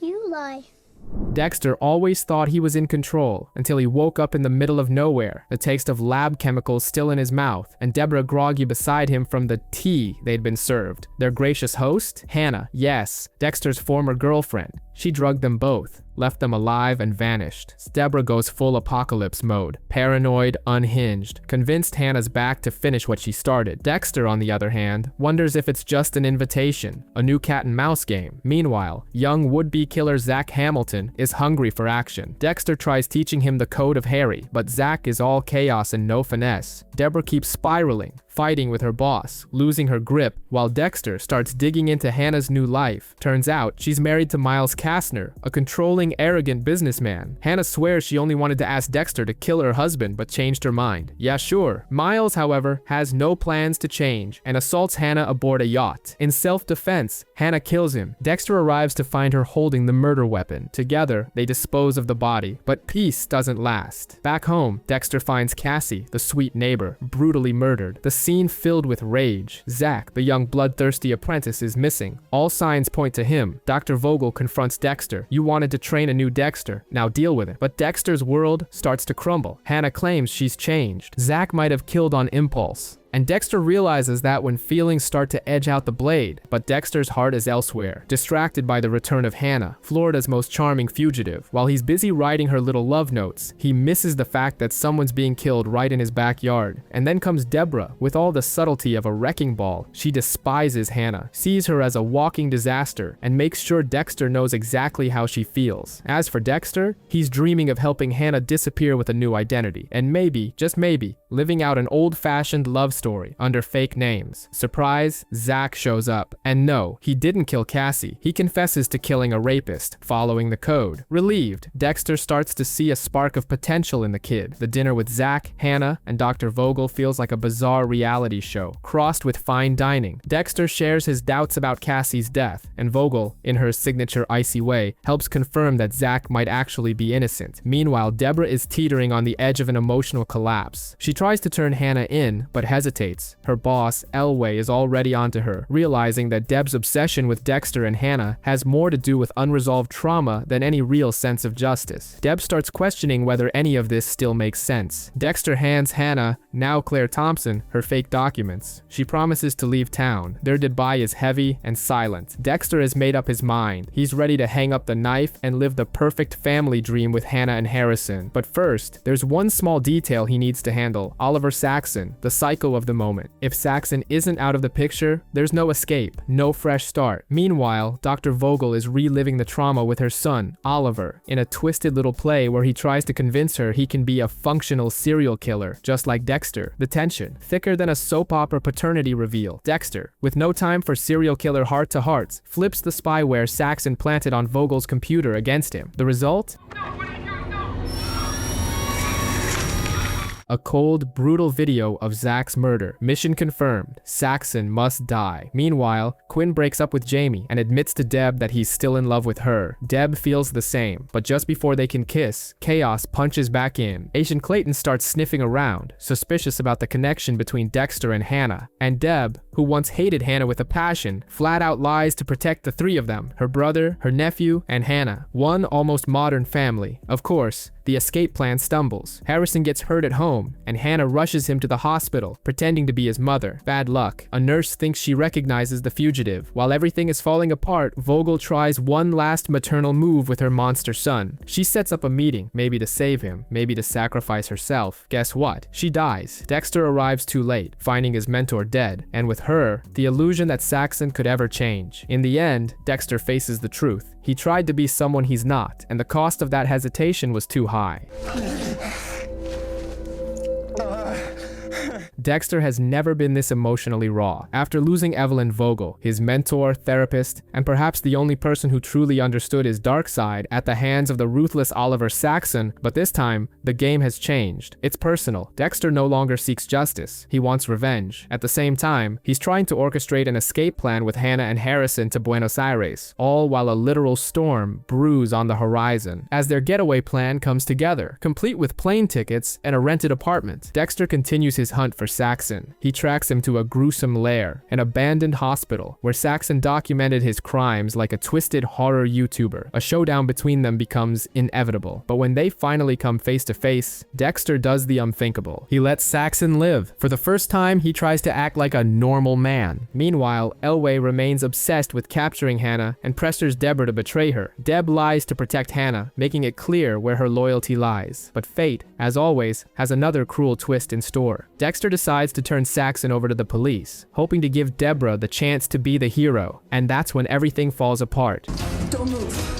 you lie. Dexter always thought he was in control until he woke up in the middle of nowhere, the taste of lab chemicals still in his mouth, and Debra groggy beside him from the tea they'd been served. Their gracious host? Hannah, yes, Dexter's former girlfriend. She drugged them both, left them alive, and vanished. Debra goes full apocalypse mode, paranoid, unhinged, convinced Hannah's back to finish what she started. Dexter, on the other hand, wonders if it's just an invitation, a new cat and mouse game. Meanwhile, young would-be killer Zach Hamilton is hungry for action. Dexter tries teaching him the code of Harry, but Zach is all chaos and no finesse. Debra keeps spiraling, fighting with her boss, losing her grip, while Dexter starts digging into Hannah's new life. Turns out, she's married to Miles Kastner, a controlling, arrogant businessman. Hannah swears she only wanted to ask Dexter to kill her husband, but changed her mind. Yeah, sure. Miles, however, has no plans to change, and assaults Hannah aboard a yacht. In self-defense, Hannah kills him. Dexter arrives to find her holding the murder weapon. Together, they dispose of the body, but peace doesn't last. Back home, Dexter finds Cassie, the sweet neighbor, brutally murdered. The scene filled with rage. Zach, the young bloodthirsty apprentice, is missing. All signs point to him. Dr. Vogel confronts Dexter. "You wanted to train a new Dexter. Now deal with it." But Dexter's world starts to crumble. Hannah claims she's changed. Zach might have killed on impulse. And Dexter realizes that when feelings start to edge out the blade, but Dexter's heart is elsewhere, distracted by the return of Hannah, Florida's most charming fugitive. While he's busy writing her little love notes, he misses the fact that someone's being killed right in his backyard. And then comes Debra, with all the subtlety of a wrecking ball. She despises Hannah, sees her as a walking disaster, and makes sure Dexter knows exactly how she feels. As for Dexter, he's dreaming of helping Hannah disappear with a new identity, and maybe, just maybe, living out an old-fashioned love story under fake names. Surprise, Zach shows up. And no, he didn't kill Cassie. He confesses to killing a rapist, following the code. Relieved, Dexter starts to see a spark of potential in the kid. The dinner with Zach, Hannah, and Dr. Vogel feels like a bizarre reality show, crossed with fine dining. Dexter shares his doubts about Cassie's death, and Vogel, in her signature icy way, helps confirm that Zach might actually be innocent. Meanwhile, Debra is teetering on the edge of an emotional collapse. She tries to turn Hannah in, but hesitates. Her boss, Elway, is already onto her, realizing that Deb's obsession with Dexter and Hannah has more to do with unresolved trauma than any real sense of justice. Deb starts questioning whether any of this still makes sense. Dexter hands Hannah, now Claire Thompson, her fake documents. She promises to leave town. Their goodbye is heavy and silent. Dexter has made up his mind. He's ready to hang up the knife and live the perfect family dream with Hannah and Harrison. But first, there's one small detail he needs to handle. Oliver Saxon, the psycho of the moment. If Saxon isn't out of the picture, there's no escape, no fresh start. Meanwhile, Dr. Vogel is reliving the trauma with her son, Oliver, in a twisted little play where he tries to convince her he can be a functional serial killer, just like Dexter. The tension, thicker than a soap opera paternity reveal. Dexter, with no time for serial killer heart-to-hearts, flips the spyware Saxon planted on Vogel's computer against him. The result? A cold, brutal video of Zach's murder. Mission confirmed. Saxon must die. Meanwhile, Quinn breaks up with Jamie and admits to Deb that he's still in love with her. Deb feels the same, but just before they can kiss, chaos punches back in. Agent Clayton starts sniffing around, suspicious about the connection between Dexter and Hannah. And Deb, who once hated Hannah with a passion, flat out lies to protect the three of them, her brother, her nephew, and Hannah. One almost modern family. Of course, The escape plan stumbles. Harrison gets hurt at home, and Hannah rushes him to the hospital, pretending to be his mother. Bad luck. A nurse thinks she recognizes the fugitive. While everything is falling apart, Vogel tries one last maternal move with her monster son. She sets up a meeting, maybe to save him, maybe to sacrifice herself. Guess what? She dies. Dexter arrives too late, finding his mentor dead, and with her, the illusion that Saxon could ever change. In the end, Dexter faces the truth. He tried to be someone he's not, and the cost of that hesitation was too high. Dexter has never been this emotionally raw. After losing Evelyn Vogel, his mentor, therapist, and perhaps the only person who truly understood his dark side at the hands of the ruthless Oliver Saxon, but this time, the game has changed. It's personal. Dexter no longer seeks justice. He wants revenge. At the same time, he's trying to orchestrate an escape plan with Hannah and Harrison to Buenos Aires, all while a literal storm brews on the horizon. As their getaway plan comes together, complete with plane tickets and a rented apartment, Dexter continues his hunt for Saxon. He tracks him to a gruesome lair, an abandoned hospital, where Saxon documented his crimes like a twisted horror YouTuber. A showdown between them becomes inevitable. But when they finally come face to face, Dexter does the unthinkable. He lets Saxon live. For the first time, he tries to act like a normal man. Meanwhile, Elway remains obsessed with capturing Hannah and pressures Debra to betray her. Deb lies to protect Hannah, making it clear where her loyalty lies. But fate, as always, has another cruel twist in store. Dexter decides to turn Saxon over to the police, hoping to give Debra the chance to be the hero, and that's when everything falls apart. Don't move.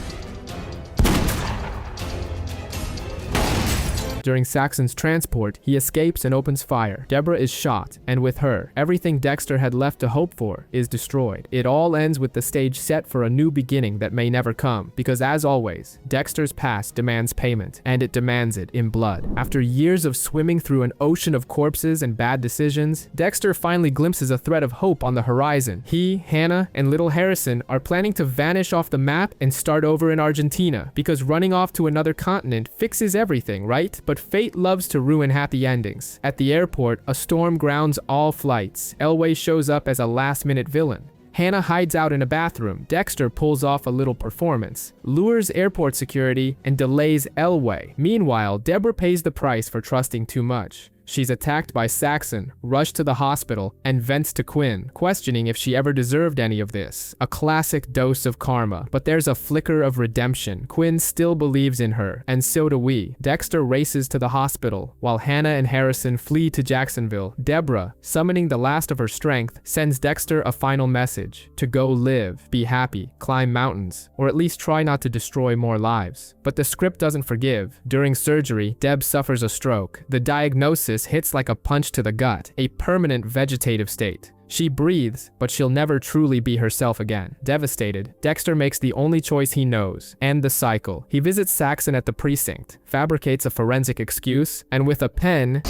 During Saxon's transport, he escapes and opens fire. Debra is shot, and with her, everything Dexter had left to hope for is destroyed. It all ends with the stage set for a new beginning that may never come, because as always, Dexter's past demands payment, and it demands it in blood. After years of swimming through an ocean of corpses and bad decisions, Dexter finally glimpses a thread of hope on the horizon. He, Hannah, and little Harrison are planning to vanish off the map and start over in Argentina, because running off to another continent fixes everything, right? But fate loves to ruin happy endings. At the airport, a storm grounds all flights. Elway shows up as a last-minute villain. Hannah hides out in a bathroom. Dexter pulls off a little performance, lures airport security, and delays Elway. Meanwhile, Debra pays the price for trusting too much. She's attacked by Saxon, rushed to the hospital, and vents to Quinn, questioning if she ever deserved any of this. A classic dose of karma, but there's a flicker of redemption. Quinn still believes in her, and so do we. Dexter races to the hospital, while Hannah and Harrison flee to Jacksonville. Debra, summoning the last of her strength, sends Dexter a final message: to go live, be happy, climb mountains, or at least try not to destroy more lives. But the script doesn't forgive. During surgery, Deb suffers a stroke. The diagnosis hits like a punch to the gut, a permanent vegetative state. She breathes, but she'll never truly be herself again. Devastated, Dexter makes the only choice he knows: end the cycle. He visits Saxon at the precinct, fabricates a forensic excuse, and with a pen,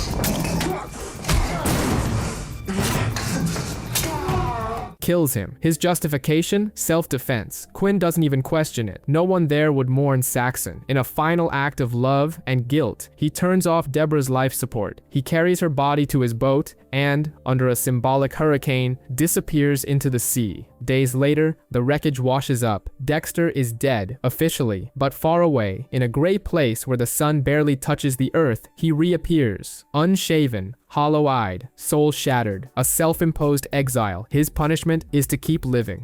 kills him. His justification? Self-defense. Quinn doesn't even question it. No one there would mourn Saxon. In a final act of love and guilt, he turns off Debra's life support. He carries her body to his boat and, under a symbolic hurricane, disappears into the sea. Days later, the wreckage washes up. Dexter is dead, officially, but far away, in a gray place where the sun barely touches the earth, he reappears, unshaven, hollow-eyed, soul shattered, a self-imposed exile. His punishment is to keep living.